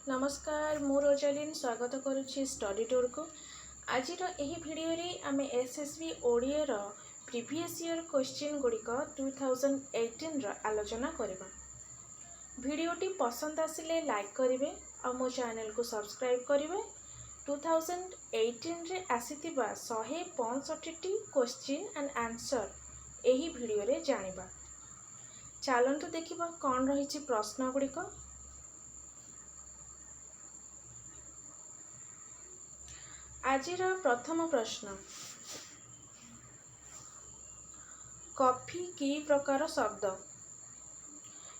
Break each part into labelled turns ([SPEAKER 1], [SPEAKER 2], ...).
[SPEAKER 1] नमस्कार मु रोजालिन स्वागत करुच्ची स्टडी टूर को। आज भिडियो रे आमे एसएसबी ओडिया रो प्रीवियस ईयर क्वेश्चन गुड़िक 2018 रो आलोचना करबा। भिडियोटी पसंद आसिले लाइक करिवे और मो चैनल को सब्सक्राइब करिवे। 2018 रे आसीतिबा 165 क्वेश्चन एंड आंसर एही भिडियो रे जानिबा। चलंतु देखिबा कोन रहिछि प्रश्न गुड़िक। आजिर प्रथम प्रश्न, कॉफी की प्रकार शब्द।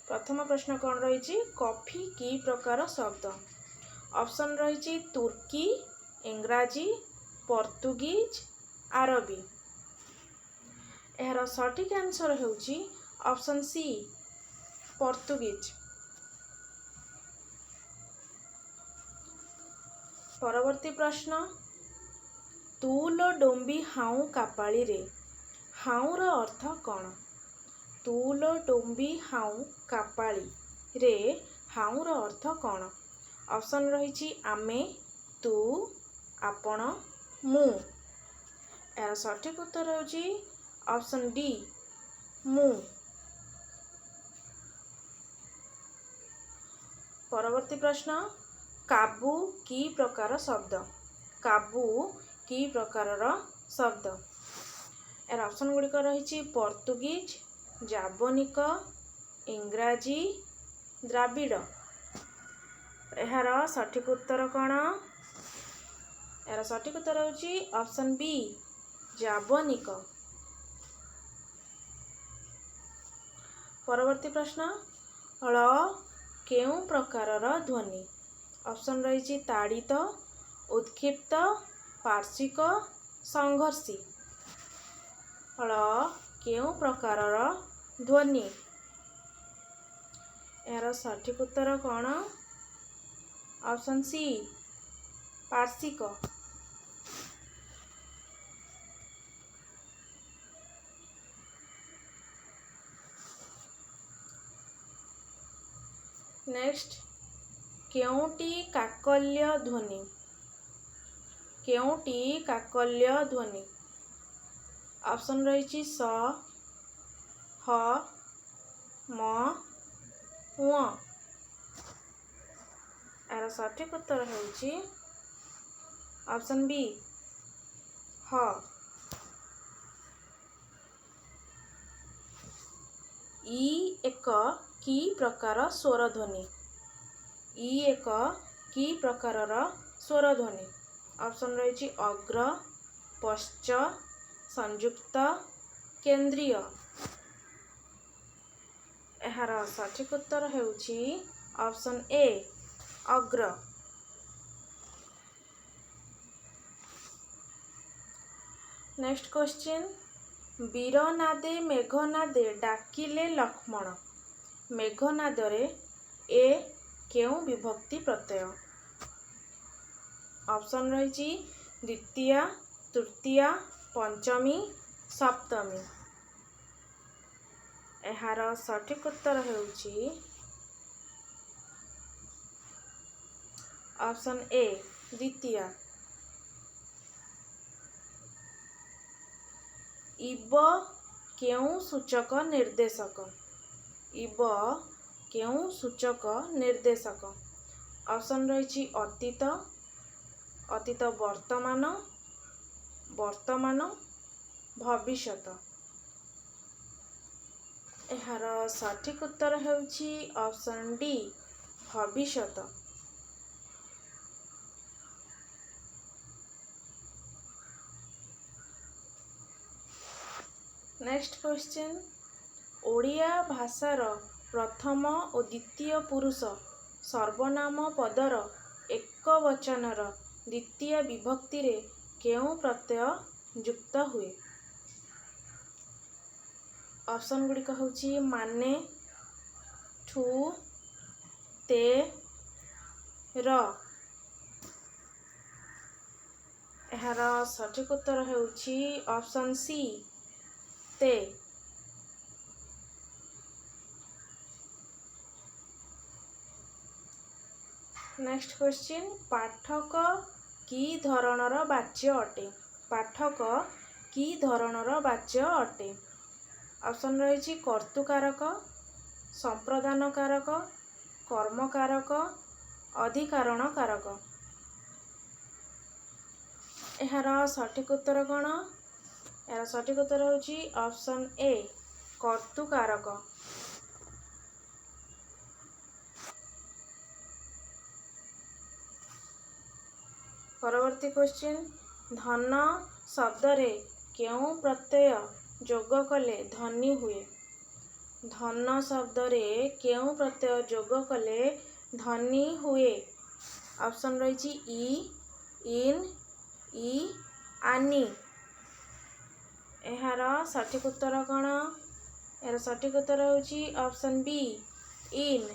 [SPEAKER 1] प्रथम प्रश्न कौन रही? कॉफी की प्रकार शब्द। ऑप्शन रही तुर्की, इंग्राजी, पोर्तुगीज, आरबी। यार सठिक आंसर होउची ऑप्शन सी, पोर्तुगीज। परवर्ती प्रश्न, तूलो डोंबी हाउ कापाली रे। हाउ रो अर्थ कौन? तूलो डोंबी हाउ कापाली रे हाउ रो अर्थ कौन? ऑप्शन रही आमे, तू, आपण, मु। यार सठिक उत्तर होउची ऑप्शन डी, मु। परवर्ती प्रश्न, काबू की प्रकार शब्द। काबू की प्रकार शब्द। यार ऑप्शन गुड़िक रही पोर्तुगीज, जाबनिक, इंग्राजी, द्राविड़। यार सठिक उत्तर कौन? यार सठिक उत्तर होउची ऑप्शन बी, जाबनिक। परवर्ती प्रश्न, ळ केउ प्रकार ध्वनि। ऑप्शन रही ताड़ित, उत्क्षिप्त, पार्श्विक, संघर्षी। ळ केउ प्रकार ध्वनि। यार सठिक उत्तर कौन? ऑप्शन सी, पार्श्विक। नेक्स्ट, केउटी काकल्य ध्वनि। केउटी काकल्य ध्वनि। ऑप्शन रही स, ह, म, उ। यार सठिक उत्तर होउची ऑप्शन बी, ह। ई एक की प्रकार स्वर ध्वनि। ई एक की प्रकार स्वर ध्वनि। ऑप्शन रही अग्र, पश्च, संयुक्त, केंद्रीय। यार सठिक उत्तर होउची ऑप्शन ए, अग्र। नेक्स्ट क्वेश्चन, वीरनादे मेघनादे डाकिले लक्ष्मण। मेघनादरे ए केउ विभक्ति प्रत्यय। ऑप्शन रही द्वितीय, तृतीय, पंचमी, सप्तमी। यार सठिक उत्तर होउची ऑप्शन ए, द्वितीय। इब केउ सूचक निर्देशक। इब केउ सूचक निर्देशक। ऑप्शन रही अतीत, अतीत वर्तमान, वर्तमान भविष्यत। यार सठिक उत्तर होउची ऑप्शन डी, भविष्यत। नेक्स्ट क्वेश्चन, ओडिया भाषार प्रथम और द्वितीय पुरुष सर्वनाम पदर एक वचनर द्वितीय विभक्ति रे केउ प्रत्यय युक्त हुए। ऑप्शन गुड़िक होउची माने, ठू, ते, र। यार सठिक उत्तर होउची ऑप्शन सी, ते। नेक्स्ट क्वेश्चन, पाठक की धरणर वाच्य अटे? पाठक की धरणर वाच्य अटे? ऑप्शन रही कर्तुकारक, संप्रदान कारक, कर्म कारक, अधिकारण कारक। यार सठिक उत्तर कौन? यार सठिक उत्तर होची ऑप्शन ए, कर्तुकारक। परवर्ती क्वेश्चन, धन शब्द रे केउ प्रत्यय जोग कले धनी हुए? धन शब्द रे केउ प्रत्यय जोग कले धनी हुए? ऑप्शन रही इ, इन, इ, आनी। यार सठिक उत्तर कौन? यार सठिक उत्तर होची ऑप्शन बी, इन।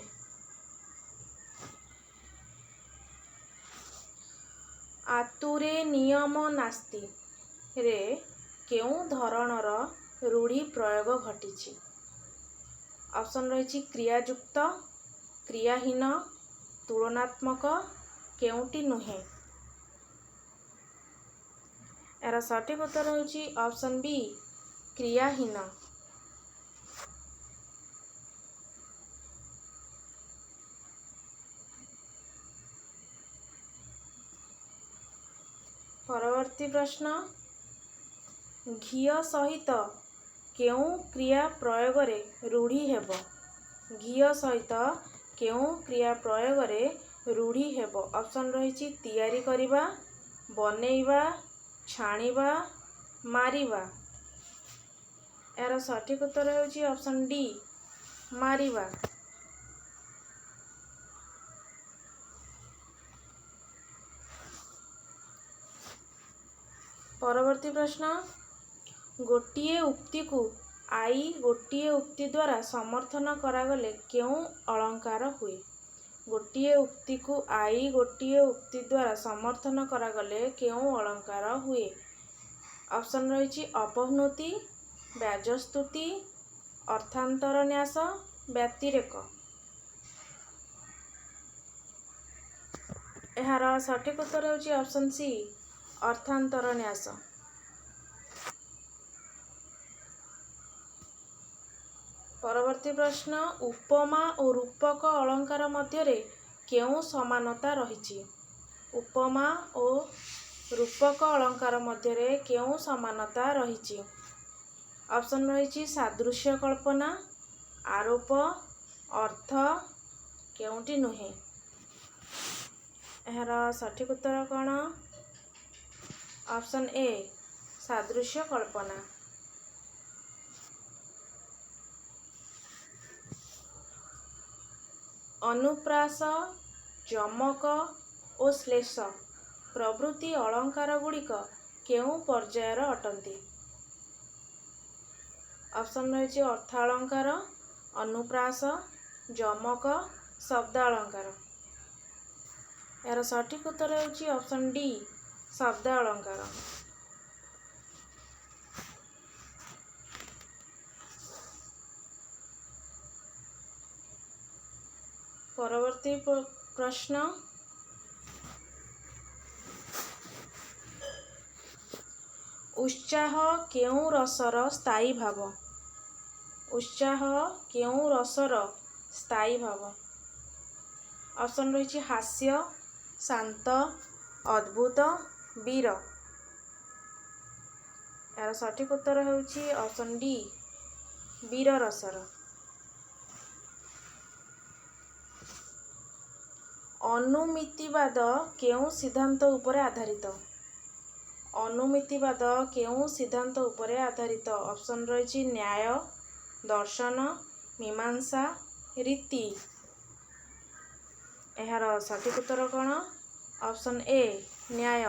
[SPEAKER 1] आतुरे नियम नास्ति रे केउ धरणर रूढ़ी प्रयोग घटी? ऑप्शन रही क्रियायुक्त, क्रियाहीन, तुलनात्मक, केउटी नुहे? यार सठिक उत्तर होची ऑप्शन बी, क्रियाहीन। परवर्ती प्रश्न, घिय सहित केउ क्रिया प्रयोग रे रूढ़ी हेब? घिय सहित केउ क्रिया प्रयोग रे रूढ़ी हेब? ऑप्शन रही तैयारी करिबा, बनेइबा, छाणिबा, मारिबा। यार सठिक उत्तर होची ऑप्शन डी, मारिबा। परवर्ती प्रश्न, गोटिए उक्ति को आई गोटिए उक्ति द्वारा समर्थन करागले केउ अलंकार हुए? गोटिए उक्ति को आई गोटिए उक्ति द्वारा समर्थन करागले केउ अलंकार हुए? ऑप्शन रही अपहृति, व्याजस्तुति, अर्थांतर न्यास, व्यतिरेक। यार सठिक उत्तर होची ऑप्शन सी, अर्थांतर न्यास। परवर्ती प्रश्न, उपमा और रूपक अलंकार मध्य केउ समानता रही? उपमा और रूपक अलंकार मध्य केउ समानता रही? ऑप्शन रही सादृश्य कल्पना, आरोप, अर्थ, केउटी नुहे? यार सठिक उत्तर कौन? ऑप्शन ए, सादृश्य कल्पना। अनुप्रास, जमक और श्लेष प्रभृति अलंकार गुड़िक केउ पर्यायर अटंती? ऑप्शन रही अर्थ अलंकार, अनुप्रास, जमक, शब्द अलंकार। यार सठिक उत्तर होची ऑप्शन डी, शब्द अलंकार। परवर्ती प्रश्न, उत्साह केउ रसर स्थायी भाव? उत्साह केउ रसर स्थायी भाव? ऑप्शन रही हास्य, शांत, अद्भुत, वीर। यार सठिक उत्तर होची ऑप्शन डी, वीर रसर। अनुमितिवाद केउ सिद्धांत उपरे आधारित? अनुमितिवाद केउ सिद्धांत उपरे आधारित? ऑप्शन रही न्याय, दर्शन, मीमांसा, रीति। यार सठिक उत्तर कौन? ऑप्शन ए, न्याय।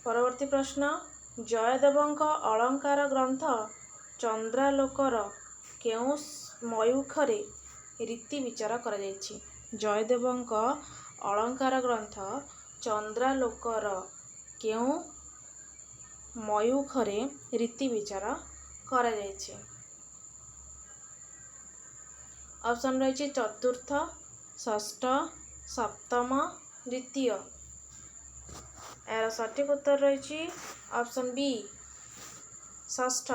[SPEAKER 1] परवर्ती प्रश्न, जयदेवଙ୍କ अलंकार ग्रंथ चंद्रालोकर केउ मयूखरे रीति विचार करा जायछि? जयदेवଙ୍କ अलंकार ग्रंथ चंद्रालोकर केउ मयूखरे रीति विचार करा जायछि? ऑप्शन रही चतुर्थ, षष्ठ, सप्तम, द्वितीय। यार सठिक उत्तर रही ऑप्शन बी षष्ठ।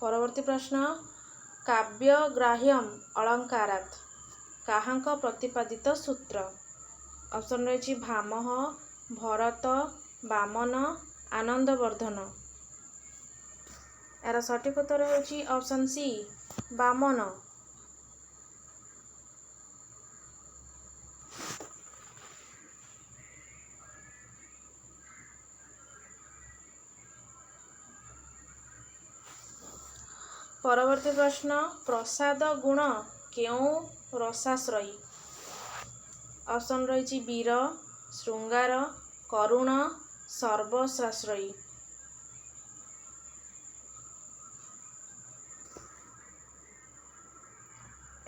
[SPEAKER 1] परवर्ती प्रश्न काव्यग्राह्यम अलंकारात् काहांक प्रतिपादित सूत्र। ऑप्शन रही भामह, भरत, वामन, आनंदवर्धन। यार सठिक उत्तर होची ऑप्शन सी वामन। परवर्ती प्रश्न प्रसाद गुण केउं रसाश्रयी। ऑप्शन रही वीर, श्रृंगार, करुण, सर्वसाश्रयी।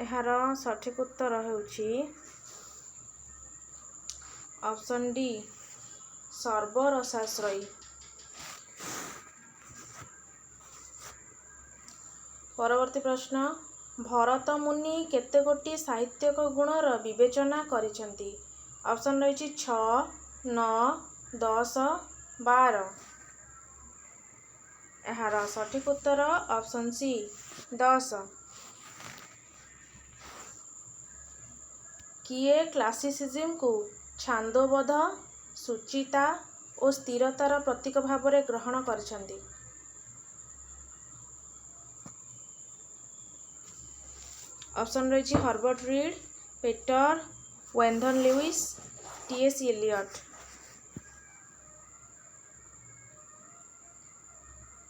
[SPEAKER 1] यार सठिक उत्तर होची ऑप्शन डी सर्वरसाश्रयी। परवर्ती प्रश्न भरत मुनि केते गोटी साहित्यिक गुणर विवेचना करिसेंती। ऑप्शन रही 6, 9, 10, 12। यार सठिक उत्तर ऑप्शन सी 10। किए क्लासिसिज्म को छांदोबद्ध, सुचिता और स्थिरतार प्रतीक भाव में ग्रहण करिसेंती। ऑप्शन रही Herbert Read, Peter Wyndham Lewis, T S. Eliot.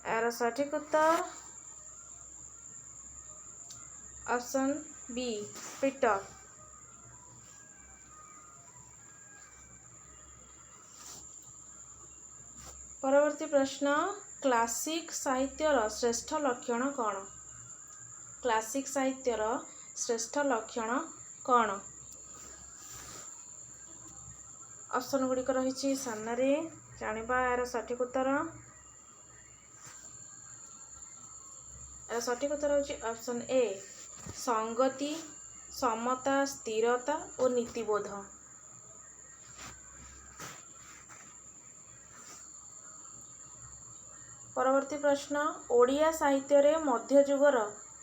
[SPEAKER 1] यार सठिक उत्तर ऑप्शन बी पीटर। परवर्ती प्रश्न क्लासिक साहित्यर श्रेष्ठ लक्षण कौन। क्लासिक साहित्यर श्रेष्ठ लक्षण कौन। ऑप्शन गुड़िक रही सामने जानिबा। यार सठिक उत्तर सठिक उत्तर होची ऑप्शन ए संगति, समता, स्थिरता और नीतिबोध। परवर्ती प्रश्न ओडिया साहित्य रे मध्ययुगर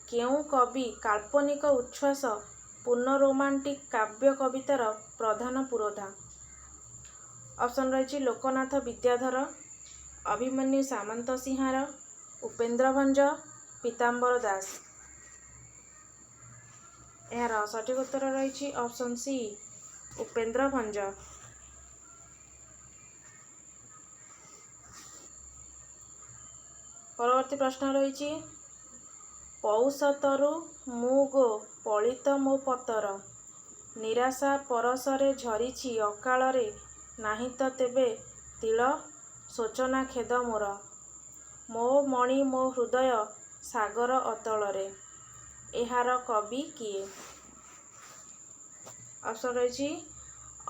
[SPEAKER 1] केउं कवि काल्पनिक उच्छ्वास पूर्ण रोमांटिक काव्य कवितार प्रधान पुरोधा। ऑप्शन रही लोकनाथ विद्याधर, अभिमन्यु सामंत सिंहार, उपेन्द्र भंज, पीताम्बर दास। यार सठिक उत्तर रही ऑप्शन सी उपेन्द्र भंज। परवर्ती प्रश्न रही पौष तरु मुगो पलित मो पतर निराशा परसरे झरीछि अकाଳରେ ନାହିଁ ତ ତେବେ ତିଳ ଶୋଚନା ଖେଦ ମୋର ମୋ ମଣି ମୋ ହୃଦୟ ସାଗର ଅତଳରେ। ଏହାର କବି କିଏ। ଅପ୍ସନ୍ ରହିଛି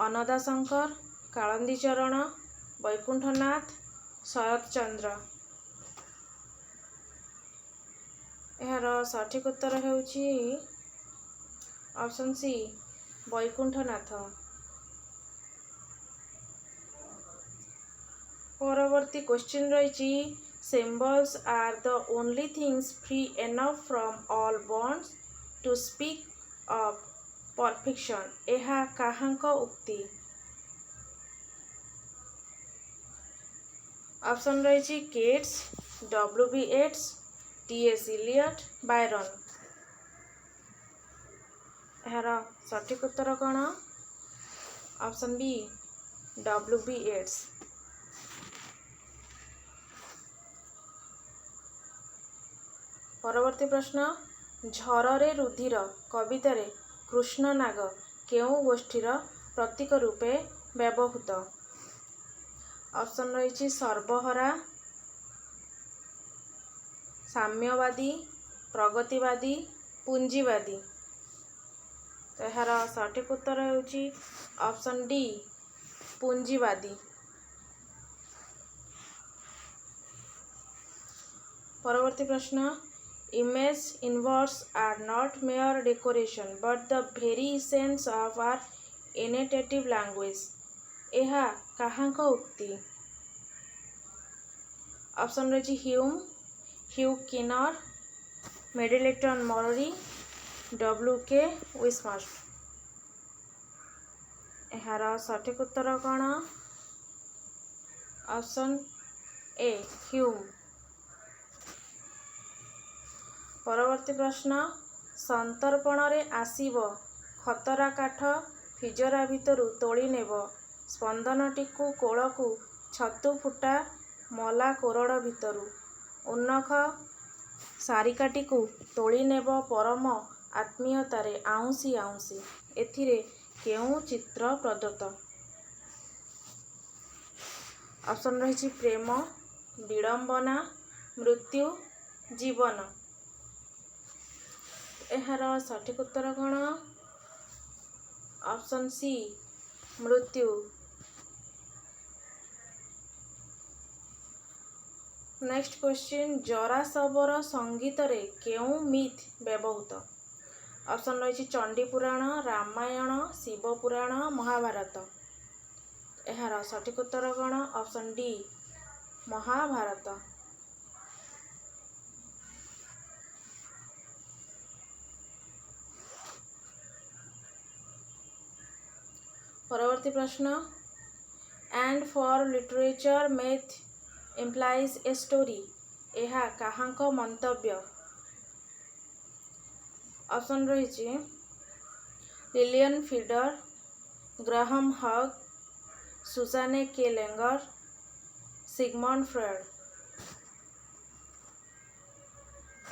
[SPEAKER 1] ଅନଦା ଶଙ୍କର, କାଳନ୍ଦୀ ଚରଣ, ବୈକୁଣ୍ଠନାଥ, ଶରତ ଚନ୍ଦ୍ର। ଏହାର ସଠିକ ଉତ୍ତର ହେଉଛି ଅପ୍ସନ୍ ସି ବୈକୁଣ୍ଠନାଥ। ପରବର୍ତ୍ତୀ କ୍ୱେଶ୍ଚିନ୍ ରହିଛି symbols are the only things free enough from all bonds to speak of perfection। ଏହା କାହାଙ୍କ ଉକ୍ତି। ଅପ୍ସନ୍ ରହିଛି କେଟ୍ସ, W.B. Yeats, T.S. Eliot, Byron. ଏହାର ସଠିକ ଉତ୍ତର କ'ଣ। ଅପ୍ସନ୍ ବି W.B. Yeats। ପରବର୍ତ୍ତୀ ପ୍ରଶ୍ନ ଝରରେ ରୁଧିର କବିତାରେ କୃଷ୍ଣ ନାଗ କେଉଁ ଗୋଷ୍ଠୀର ପ୍ରତୀକ ରୂପେ ବ୍ୟବହୃତ। ଅପ୍ସନ୍ ରହିଛି ସର୍ବହରା, ସାମ୍ୟବାଦୀ, ପ୍ରଗତିବାଦୀ, ପୁଞ୍ଜିବାଦୀ। ଏହାର ସଠିକ ଉତ୍ତର ହେଉଛି ଅପ୍ସନ୍ ଡି ପୁଞ୍ଜିବାଦୀ। परवर्ती प्रश्न image in verse are not mere decoration but the very essence of an imaginative language यह काहांक उक्ति ऑप्शन रही ह्यूम ह्यू किनर मेडिलेटन मॉरी WK विस्मस्ट यार सठिक उत्तर कौन ऑप्शन ए ह्यूम परवर्ती प्रश्न संतर्पण रे आसीब खतरा काठ फिजरा भितरु तोली नेब स्पंदनटी को कोल को छतु फुटा मला कोरड़ भितरु उन्नख सारिकाटी को तोली नेब परम आत्मीयतारे आउंसी आउंसी एथिरे केउ चित्र प्रदत्त ऑप्शन रही प्रेम विडंबना मृत्यु जीवन यार सठिक उत्तर कौन ऑप्शन सी मृत्यु नेक्स्ट क्वेश्चन जरा शबर संगीत रे केउ मिथ व्यवहृत ऑप्शन रही चंडी पुराण रामायण शिव पुराण महाभारत यार सठिक उत्तर कौन ऑप्शन डी महाभारत परवर्ती प्रश्न and for literature math implies a story यह काहांक मंतव्य ऑप्शन रही लिलियन फीडर ग्राहम हग सुसाने के लेंगर सिगमंड फ्रॉयड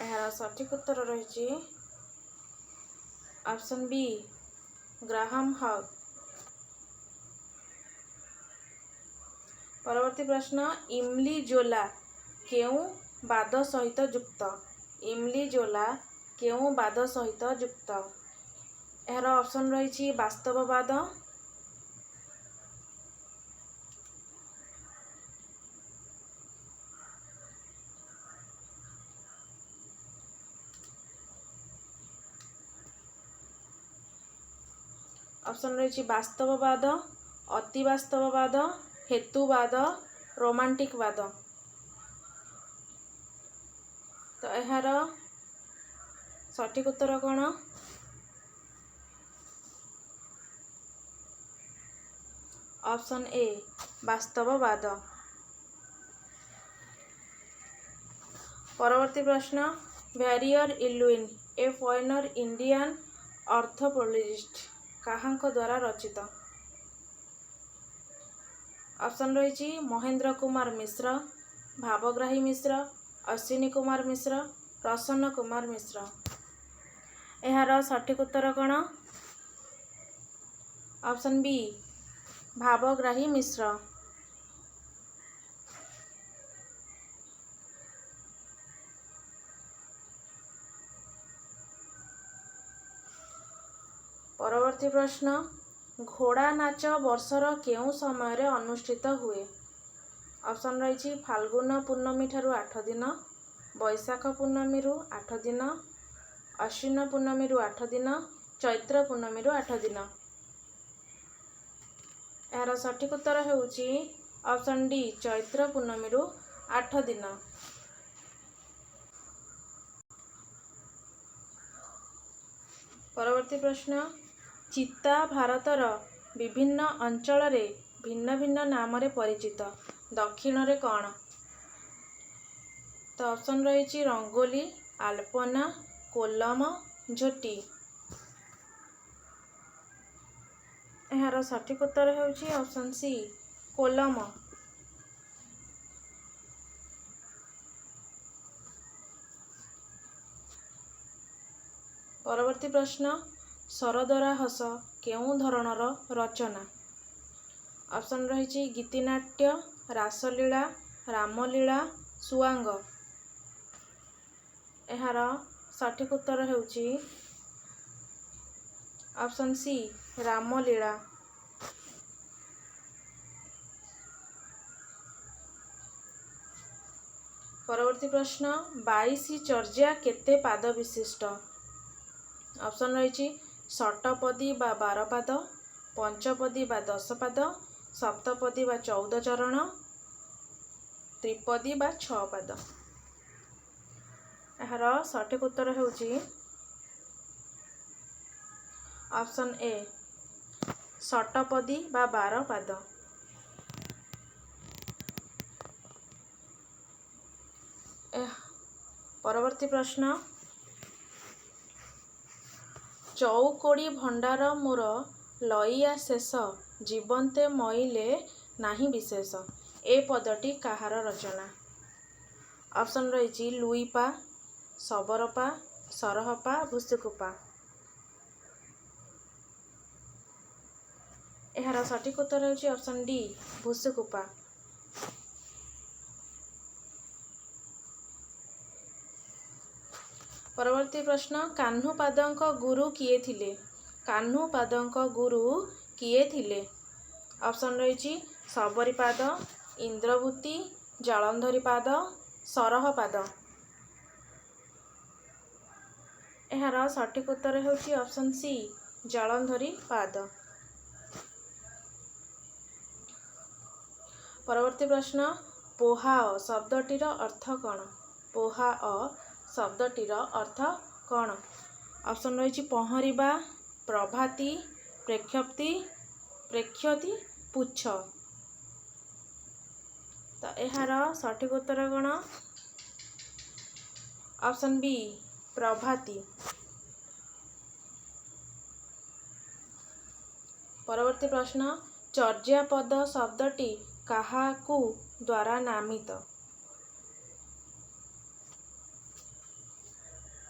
[SPEAKER 1] यार सठिक उत्तर रही ऑप्शन बी ग्राहम हग परवर्ती प्रश्न इमली जोला केउ बाद सहित युक्त इमली जोला केउ बाद सहित युक्त यार ऑप्शन रही वास्तववाद ऑप्शन रही वास्तववाद अतिवास्तववाद हेतुवाद रोमांटिकवाद तो यार सठिक उत्तर कौन ऑप्शन ए वास्तववाद परवर्ती प्रश्न Verrier Elwin a foreigner Indian anthropologist काहांक द्वारा रचित ऑप्शन रही महेंद्र कुमार मिश्र भावग्राही मिश्र अश्विनी कुमार मिश्र प्रसन्न कुमार मिश्र यार सठिक उत्तर कौन ऑप्शन बी भावग्राही मिश्र परवर्ती प्रश्न घोड़ा नाच वर्षर केउ समय रे अनुष्ठित हुए ऑप्शन रही फाल्गुन पूर्णमी ठारू 8 दिन बैशाख पूर्णमी रु 8 दिन अश्विन पूर्णमी रु 8 दिन चैत्र पूर्णमी रु 8 दिन यार सठिक उत्तर होउची ऑप्शन डी चैत्र पूर्णमी रु 8 दिन परवर्ती प्रश्न चिता भारतर विभिन्न अंचल रे भिन्न भिन्न नाम रे परिचित दक्षिण रे कौन तो ऑप्शन रही रंगोली आल्पना कोल्लम झोटी यार सठिक उत्तर होउची ऑप्शन सी कोल्लम परवर्ती प्रश्न शरदरा हस केउ धरणर रचना ऑप्शन रही गीतिनाट्य रासलीला रामलीला सुआंग यार सठिक उत्तर होउची ऑप्शन सी रामलीला परवर्ती प्रश्न 22 चर्या केते पाद विशिष्ट? ऑप्शन रही षटपदी बा 12 पाद, पंचपदी बा 10 पाद, सप्तपदी बा 14 चरण, त्रिपदी बा 6 पाद। यार सठिक उत्तर होउची ऑप्शन ए षटपदी बा 12 पाद। परवर्ती प्रश्न चौकोड़ी भंडार मोर लइया शेष जीवंते मईले नाही विशेष ए पदटी काहार रचना? ऑप्शन रही लुईपा, सबरपा, सरहपा, भुसुकुपा। यार सठिक उत्तर होउची ऑप्शन डी भुसुकुपा। परवर्ती प्रश्न कान्हुपादଙ୍କ गुरु किए थिले? कान्हुपादଙ୍କ गुरु किए थिले? ऑप्शन रही सबरीपाद, इंद्रभूति, जलंधरीपाद, सरहपाद। यार सठिक उत्तर होउची ऑप्शन सी जलंधरीपाद। परवर्ती प्रश्न पोहाओ शब्दटीर अर्थ कौन? पोहाओ शब्दटीर अर्थ कौन? ऑप्शन रही पहरिबा, प्रभाती, प्रेक्षति, पुच्छ। तो यार सठिक उत्तर कौन? ऑप्शन बी प्रभाती। परवर्ती प्रश्न चर्यापद शब्दटी काहाकू द्वारा नामित?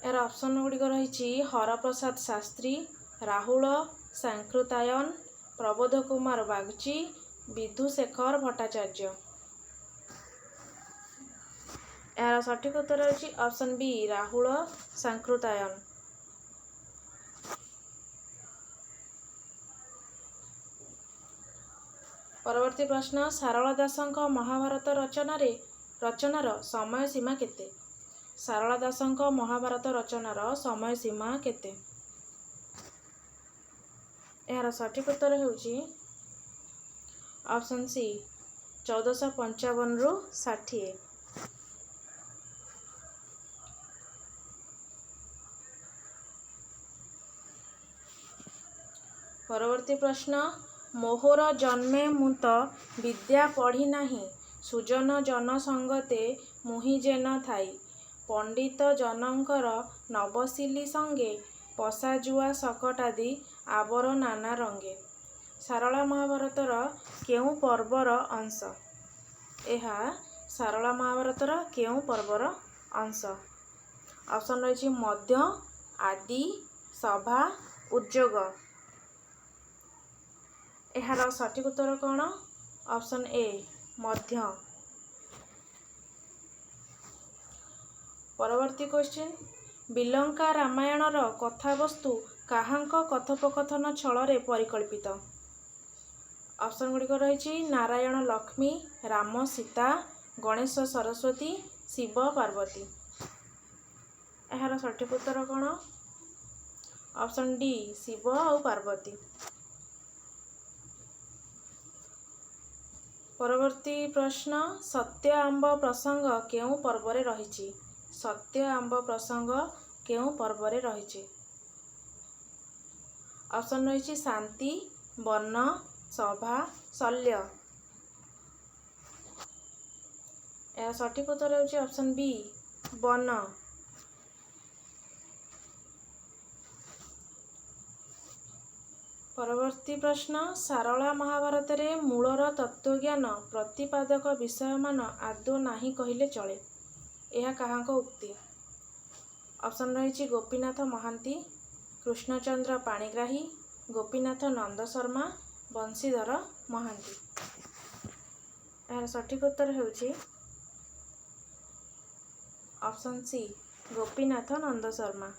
[SPEAKER 1] यार ऑप्शन गुड़िक रही हरप्रसाद शास्त्री, राहुल सांकृतायन, प्रबोध कुमार बागची, विधुशेखर भट्टाचार्य। यार सठिक उत्तर होची ऑप्शन बी राहुल सांकृतायन। परवर्ती प्रश्न सारला दासଙ୍କ महाभारत रचनार समय सीमा केते? सारला दासଙ୍କ महाभारत रचनार समय सीमा केते? यार सठिक उत्तर होउची ऑप्शन सी 1455 रु 60। परवर्ती प्रश्न मोहर जन्मे मुत विद्या पढ़ी नाही, सुजन जन संगते मुहि जेन थाई, पंडित जनकर नबसिली संगे, पसाजुआ सकटादी आबर नाना रंगे। सारला महाभारतर केउ पर्वर अंश? यह सारला महाभारतर केउ पर्वर अंश? ऑप्शन रही मध्य, आदि, सभा, उद्योग। यार सठिक उत्तर कौन? ऑप्शन ए मध्य। परवर्ती क्वेश्चन बिलंका रामायणर कथावस्तु काहांक कथोपकथन छଳରେ परिकल्पित? ऑप्शन गुड़िक रही नारायण लक्ष्मी, राम सीता, गणेश सरस्वती, शिव पार्वती। यार सठिक उत्तर कौन? ऑप्शन डी शिव और पार्वती। परवर्ती प्रश्न सत्य आंब प्रसंग केउ पर्वरे रहिछि? सत्य आंब प्रसंग केउ पर्वरे रहिछि? ऑप्शन रही शांति, वन, सभा, शल्य। यह सठिक उत्तर होउछि ऑप्शन बी वन। परवर्ती प्रश्न सारला महाभारत रे मूलर तत्वज्ञान प्रतिपादक विषय मान आदौ नाही कहिले चले, यह काहांक उक्ति? ऑप्शन रही गोपीनाथ महांती, कृष्णचंद्र पाणिग्राही, गोपीनाथ नंद शर्मा, बंशीधर महांती। यार सठिक उत्तर होउछि ऑप्शन सी गोपीनाथ नंद शर्मा।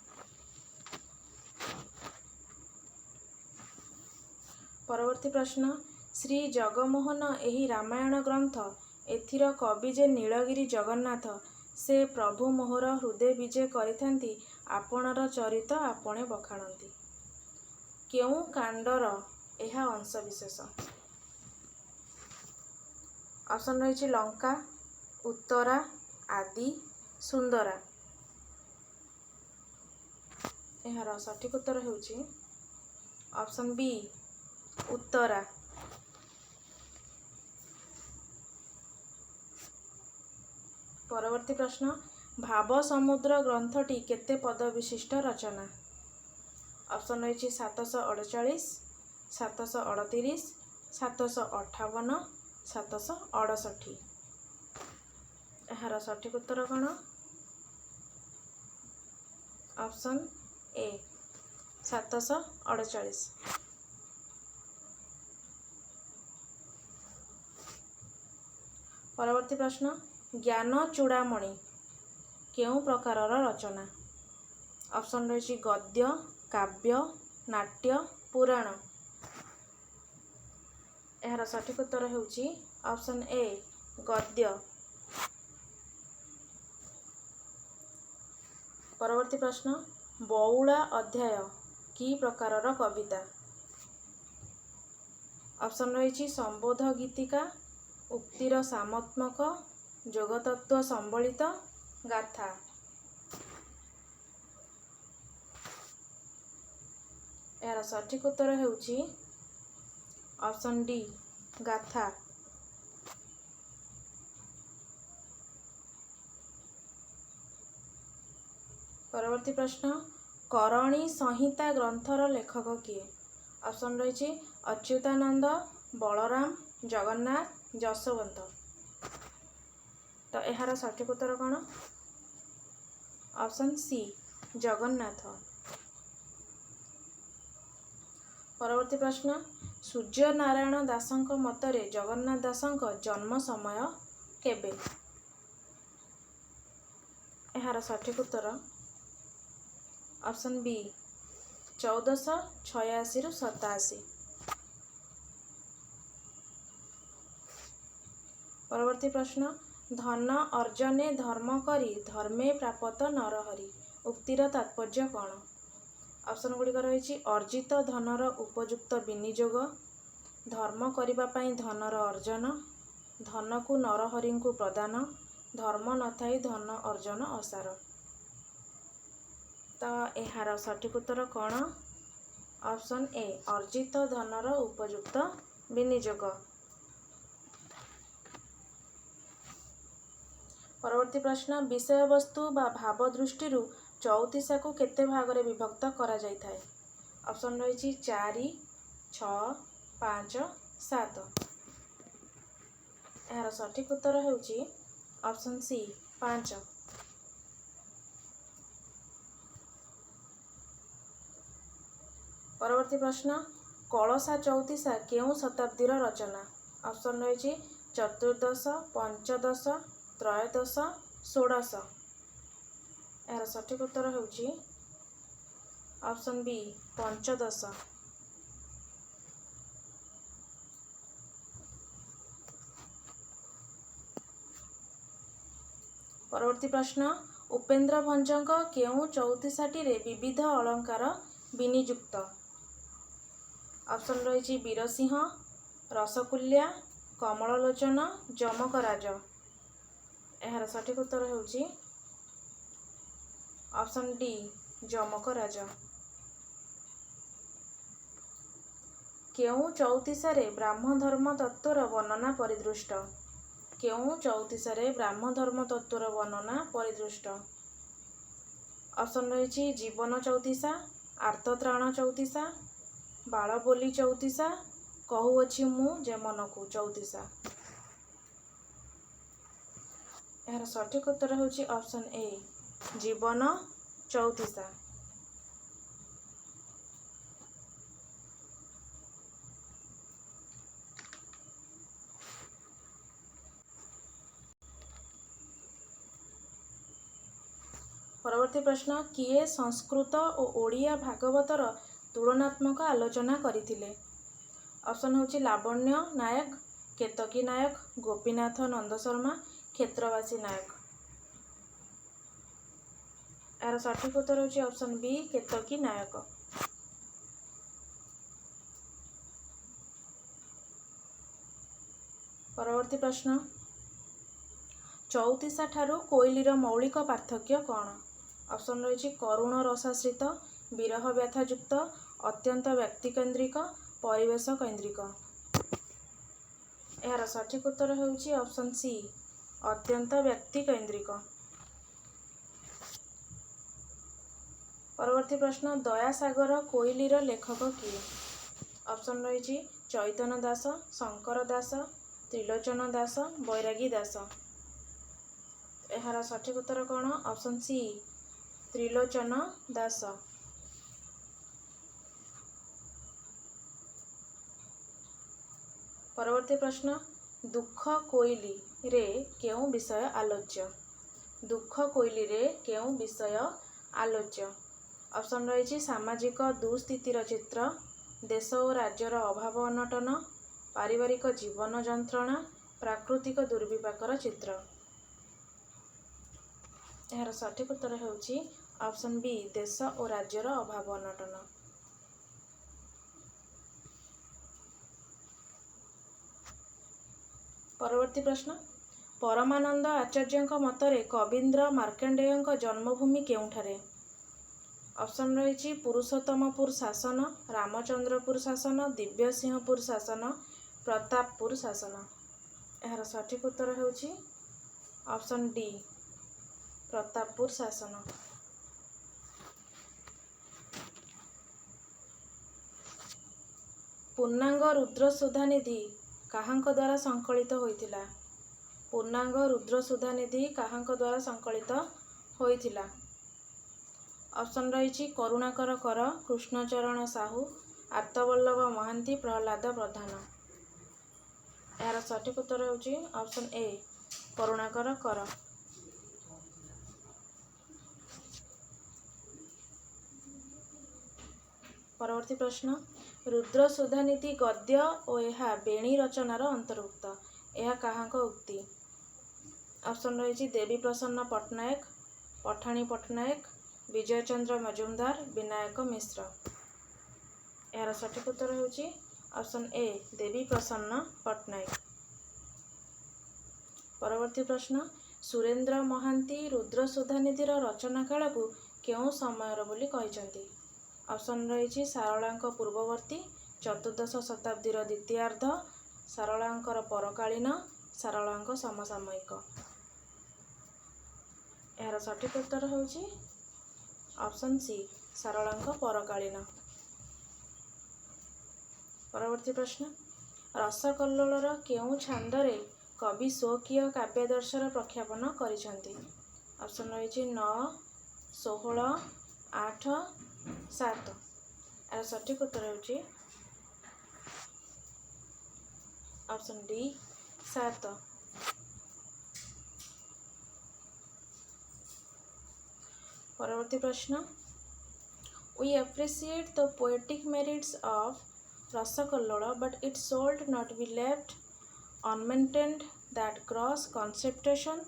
[SPEAKER 1] परवर्ती प्रश्न श्री जगमोहन एही रामायण ग्रंथ एथिर कवि जे नीलगिरी जगन्नाथ ସେ ପ୍ରଭୁ ମୋହର ହୃଦୟ ବିଜେ କରିଥାନ୍ତି, ଆପଣାର ଚରିତ ଆପଣା ବଖାଣନ୍ତି। କେଉଁ କାଣ୍ଡର ଏହା ଅଂଶବିଶେଷ? ଅପସନ୍ ରହିଛି ଲଙ୍କା, ଉତ୍ତରା, ଆଦି, ସୁନ୍ଦରା। ଏହାର ସଠିକ୍ ଉତ୍ତର ହେଉଛି ଅପସନ୍ ବି, ଉତ୍ତରା। ପରବର୍ତ୍ତୀ ପ୍ରଶ୍ନ, ଭାବ ସମୁଦ୍ର ଗ୍ରନ୍ଥଟି କେତେ ପଦ ବିଶିଷ୍ଟ ରଚନା? ଅପସନ୍ ରହିଛି 748, 738, 758, 768। ଏହାର ସଠିକ୍ ଉତ୍ତର କ'ଣ? Option A, 748। ପରବର୍ତ୍ତୀ ପ୍ରଶ୍ନ, ଜ୍ଞାନ ଚୂଡ଼ାମଣି କେଉଁ ପ୍ରକାରର ରଚନା? ଅପସନ୍ ରହିଛି ଗଦ୍ୟ, କାବ୍ୟ, ନାଟ୍ୟ, ପୁରାଣ। ଏହାର ସଠିକ୍ ଉତ୍ତର ହେଉଛି ଅପସନ୍ ଏ, ଗଦ୍ୟ। ପରବର୍ତ୍ତୀ ପ୍ରଶ୍ନ, ବଉଳା ଅଧ୍ୟାୟ କି ପ୍ରକାରର କବିତା? ଅପସନ୍ ରହିଛି ସମ୍ବୋଧ ଗୀତିକା, ଉକ୍ତିର ସାମାତ୍ମକ, ଯୋଗତତ୍ତ୍ୱ ସମ୍ବଳିତ, ଗାଥା। ଏହାର ସଠିକ୍ ଉତ୍ତର ହେଉଛି ଅପସନ୍ ଡି, ଗାଥା। ପରବର୍ତ୍ତୀ ପ୍ରଶ୍ନ, କରଣୀ ସଂହିତା ଗ୍ରନ୍ଥର ଲେଖକ କିଏ? ଅପସନ୍ ରହିଛି ଅଚ୍ୟୁତାନନ୍ଦ, ବଳରାମ, ଜଗନ୍ନାଥ, ଯଶୋବନ୍ତ। ତ ଏହାର ସଠିକ୍ ଉତ୍ତର କ'ଣ? Option C, Jagannath. ପରବର୍ତ୍ତୀ ପ୍ରଶ୍ନ, ସୂର୍ଯ୍ୟନାରାୟଣ ଦାସଙ୍କ ମତରେ ଜଗନ୍ନାଥ ଦାସଙ୍କ ଜନ୍ମ ସମୟ କେବେ? ଏହାର ସଠିକ୍ ଉତ୍ତର ଅପସନ୍ ବି, 1486 ରୁ 87। ପରବର୍ତ୍ତୀ ପ୍ରଶ୍ନ, ଧନ ଅର୍ଜନେ ଧର୍ମ କରି ଧର୍ମେ ପ୍ରାପତ ନରହରି ଉକ୍ତିର ତାତ୍ପର୍ଯ୍ୟ କ'ଣ? ଅପସନ୍ ଗୁଡ଼ିକ ରହିଛି ଅର୍ଜିତ ଧନର ଉପଯୁକ୍ତ ବିନିଯୋଗ, ଧର୍ମ କରିବା ପାଇଁ ଧନର ଅର୍ଜନ, ଧନକୁ ନରହରିଙ୍କୁ ପ୍ରଦାନ, ଧର୍ମ ନଥାଇ ଧନ ଅର୍ଜନ ଅସାର। ତ ଏହାର ସଠିକ୍ ଉତ୍ତର କ'ଣ? ଅପସନ୍ ଏ, ଅର୍ଜିତ ଧନର ଉପଯୁକ୍ତ ବିନିଯୋଗ। ପରବର୍ତ୍ତୀ ପ୍ରଶ୍ନ, ବିଷୟବସ୍ତୁ ବା ଭାବ ଦୃଷ୍ଟିରୁ ଚଉତିଶାକୁ କେତେ ଭାଗରେ ବିଭକ୍ତ କରାଯାଇଥାଏ? ଅପସନ୍ ରହିଛି 4, 6, 5, 7। ଏହାର ସଠିକ୍ ଉତ୍ତର ହେଉଛି ଅପସନ୍ ସି, 5। ପରବର୍ତ୍ତୀ ପ୍ରଶ୍ନ, କଳସା ଚଉତିଶା କେଉଁ ଶତାବ୍ଦୀର ରଚନା? ଅପସନ୍ ରହିଛି ଚତୁର୍ଦ୍ଦଶ, ପଞ୍ଚଦଶ, ତ୍ରୟୋଦଶ, ଷୋଡ଼ଶ। ଏହାର ସଠିକ୍ ଉତ୍ତର ହେଉଛି ଅପସନ୍ ବି, ପଞ୍ଚଦଶ। ପରବର୍ତ୍ତୀ ପ୍ରଶ୍ନ, ଉପେନ୍ଦ୍ର ଭଞ୍ଜଙ୍କ କେଉଁ ଚଉତିଶାଟିରେ ବିବିଧ ଅଳଙ୍କାର ବିନିଯୁକ୍ତ? ଅପସନ୍ ରହିଛି ବୀରସିଂହ, ରସକୁଲ୍ୟା, କମଳଲୋଚନ, ଯମକରାଜ। ଏହାର ସଠିକ୍ ଉତ୍ତର ହେଉଛି ଅପସନ୍ ଡି, ଯମକରାଜ। କେଉଁ ଚଉତିଶାରେ ବ୍ରାହ୍ମ ଧର୍ମ ତତ୍ତ୍ୱର ବର୍ଣ୍ଣନା ପରିଦୃଷ୍ଟ? କେଉଁ ଚଉତିଶାରେ ବ୍ରାହ୍ମ ଧର୍ମ ତତ୍ତ୍ୱର ବର୍ଣ୍ଣନା ପରିଦୃଷ୍ଟ? ଅପସନ୍ ରହିଛି ଜୀବନ ଚଉତିଶା, ଆର୍ତ୍ତତ୍ରାଣ ଚଉତିଶା, ବାଳବୋଲି ଚଉତିଶା, କହୁଅଛି ମୁଁ ଯେ ମନକୁ ଚଉତିଶା। ଏହାର ସଠିକ୍ ଉତ୍ତର ହେଉଛି ଅପସନ୍ ଏ, ଜୀବନ ଚଉତିଶା। ପରବର୍ତ୍ତୀ ପ୍ରଶ୍ନ, କିଏ ସଂସ୍କୃତ ଓ ଓଡ଼ିଆ ଭାଗବତର ତୁଳନାତ୍ମକ ଆଲୋଚନା କରିଥିଲେ? ଅପସନ୍ ହେଉଛି ଲାବଣ୍ୟ ନାୟକ, କେତକୀ ନାୟକ, ଗୋପୀନାଥ ନନ୍ଦ ଶର୍ମା, କ୍ଷେତ୍ରବାସୀ ନାୟକ। यार सठिक उत्तर होची ऑप्शन बी केतकी नायक। परवर्ती प्रश्न, चौतीसा ठारू कोइलीर मौलिक पार्थक्य कौन? ऑप्शन रही करुण रसाश्रित, विरह व्यथायुक्त, अत्यंत व्यक्तिकेन्द्रिक, परिवेश केन्द्रिक। यार सठिक उत्तर होची ऑप्शन सी अत्यंत व्यक्तिकेन्द्रिक। परवर्ती प्रश्न, दयासागर कोइलीर लेखक किए? ऑप्शन रही चैतन्य दास, शंकर दास, त्रिलोचन दास, बैरागी दास। यार सठिक उत्तर कौन? ऑप्शन सी त्रिलोचन दास। परवर्ती प्रश्न, दुख कोइली रे केउं विषय आलोच्य? दुख कोइली रे केउं विषय आलोच्य? ऑप्शन रही सामाजिक दुस्थितिर चित्र, देश और राज्यर अभाव अनटन, पारिवारिक जीवन जंत्रणा, प्राकृतिक दुर्विपाकर चित्र। यार सठिक उत्तर होची ऑप्शन बी देश और राज्यर अभाव अनटन। परवर्ती प्रश्न, परमानंद आचार्य मतरे कवींद्र मार्कंडेय जन्मभूमि केउठारे? ऑप्शन रही पुरुषोत्तमपुर शासन, रामचंद्रपुर शासन, दिव्यसिंहपुर शासन, प्रतापपुर शासन। यार सठिक उत्तर होची ऑप्शन डी प्रतापपुर शासन। पूर्णांग रुद्र सुधानिधि काहांक द्वारा संकलित होइथिला? पूर्णांग रुद्र सुधानिधि काहांक द्वारा संकलित होइथिला? ऑप्शन रही करुणाकर कर, कृष्णचरण साहू, आर्तवल्लभ महांती, प्रहलाद प्रधान। यार सठिक उत्तर होची ऑप्शन ए करुणाकर कर। परवर्ती प्रश्न, रुद्र सुधानिधि गद्य और यह बेणी रचनार अंतर्भुक्त, यह काहांक उक्ति? ऑप्शन रही देवी प्रसन्न पट्टनायक, पठाणी पट्टनायक, विजयचंद्र मजुमदार, विनायक मिश्र। यार सठिक उत्तर होची ऑप्शन ए देवी प्रसन्न पट्टनायक। परवर्ती प्रश्न, सुरेंद्र महांती रुद्र सुधानिधिर रचना काल को केउं समयर बोली कहिसंती? ऑप्शन रही सारलांक पूर्ववर्ती, चतुर्दश शताब्दीर द्वितीयार्ध, सारलांकर परकालीन, सारलांक समसामयिक। यार सठिक उत्तर होची ऑप्शन सी सारलांक परकालीन। परवर्ती प्रश्न, रसकल्लोलर केउं छांदरे कवि स्वकीय काव्यादर्शर प्रख्यापन करिसंती? ऑप्शन रही 9, 16, 8, 7। यार सठिक उत्तर होची ऑप्शन डी 7। परवर्ती प्रश्न, we appreciate the poetic merits of Rasakallola, but it should not be left unmaintained that gross conception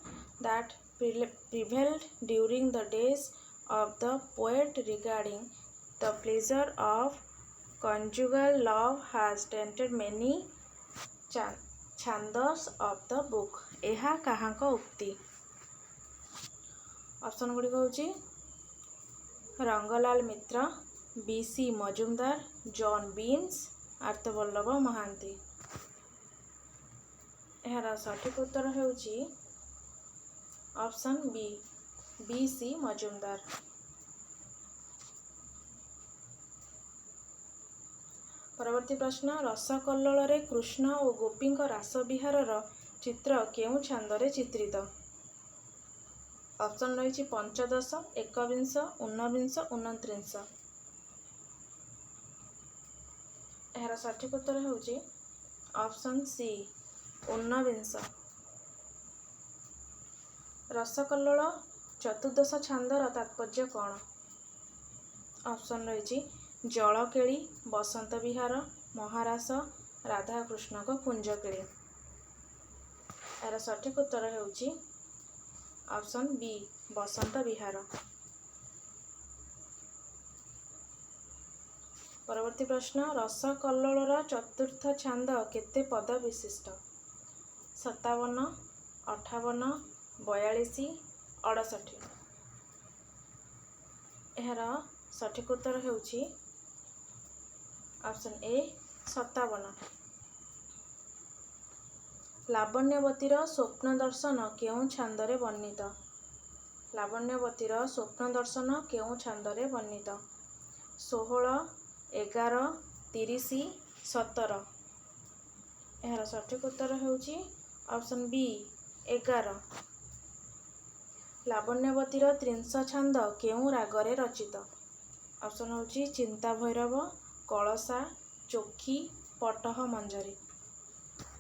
[SPEAKER 1] that prevailed during the days of the poet regarding the pleasure of conjugal love has tainted many छांदस of the book। यह काहांक उक्ति? Option गुड़िक होची Rangalal Mitra, B C. Majumdar, John Beames, Artaballabha Mahanty. यार सठिक उत्तर होची option B BC. Majumdar. परवर्ती प्रश्न, रसकल्लोल रे कृष्ण और गोपी रास विहार चित्र केउं छांदरे चित्रित? ऑप्शन रही पंचदश, एकविंश, ऊनविंश, 29। यार सठिक उत्तर होची ऑप्शन सी 29। रसकल्लोल चतुर्दश छांदर तात्पर्य कौन? ऑप्शन रही जलकेली, बसंत विहार, महारास, राधाकृष्ण को कुंजकेली। यार सठिक उत्तर होची ऑप्शन बी बसंत विहार। ପରବର୍ତ୍ତୀ ପ୍ରଶ୍ନ, ରସକଲ୍ଲୋଳର ଚତୁର୍ଥ ଛାନ୍ଦ କେତେ ପଦ ବିଶିଷ୍ଟ? 57, 58, 42, 68। ଏହାର ସଠିକ୍ ଉତ୍ତର ହେଉଛି ଅପସନ୍ ଏ 57। ଲାବଣ୍ୟବତୀର ସ୍ୱପ୍ନ ଦର୍ଶନ କେଉଁ ଛାନ୍ଦରେ ବର୍ଣ୍ଣିତ? ଲାବଣ୍ୟବତୀର ସ୍ୱପ୍ନ ଦର୍ଶନ କେଉଁ ଛାନ୍ଦରେ ବର୍ଣ୍ଣିତ? 16, 11, 30, 17। ଏହାର ସଠିକ୍ ଉତ୍ତର ହେଉଛି ଅପସନ୍ ବି 11। ଲାବଣ୍ୟବତୀର ତ୍ରିଂଶ ଛାନ୍ଦ କେଉଁ ରାଗରେ ରଚିତ? ଅପସନ୍ ହେଉଛି ଚିନ୍ତାଭୈରବ, କଳସା, ଚୋଖୀ, ପଟହ ମଞ୍ଜରୀ।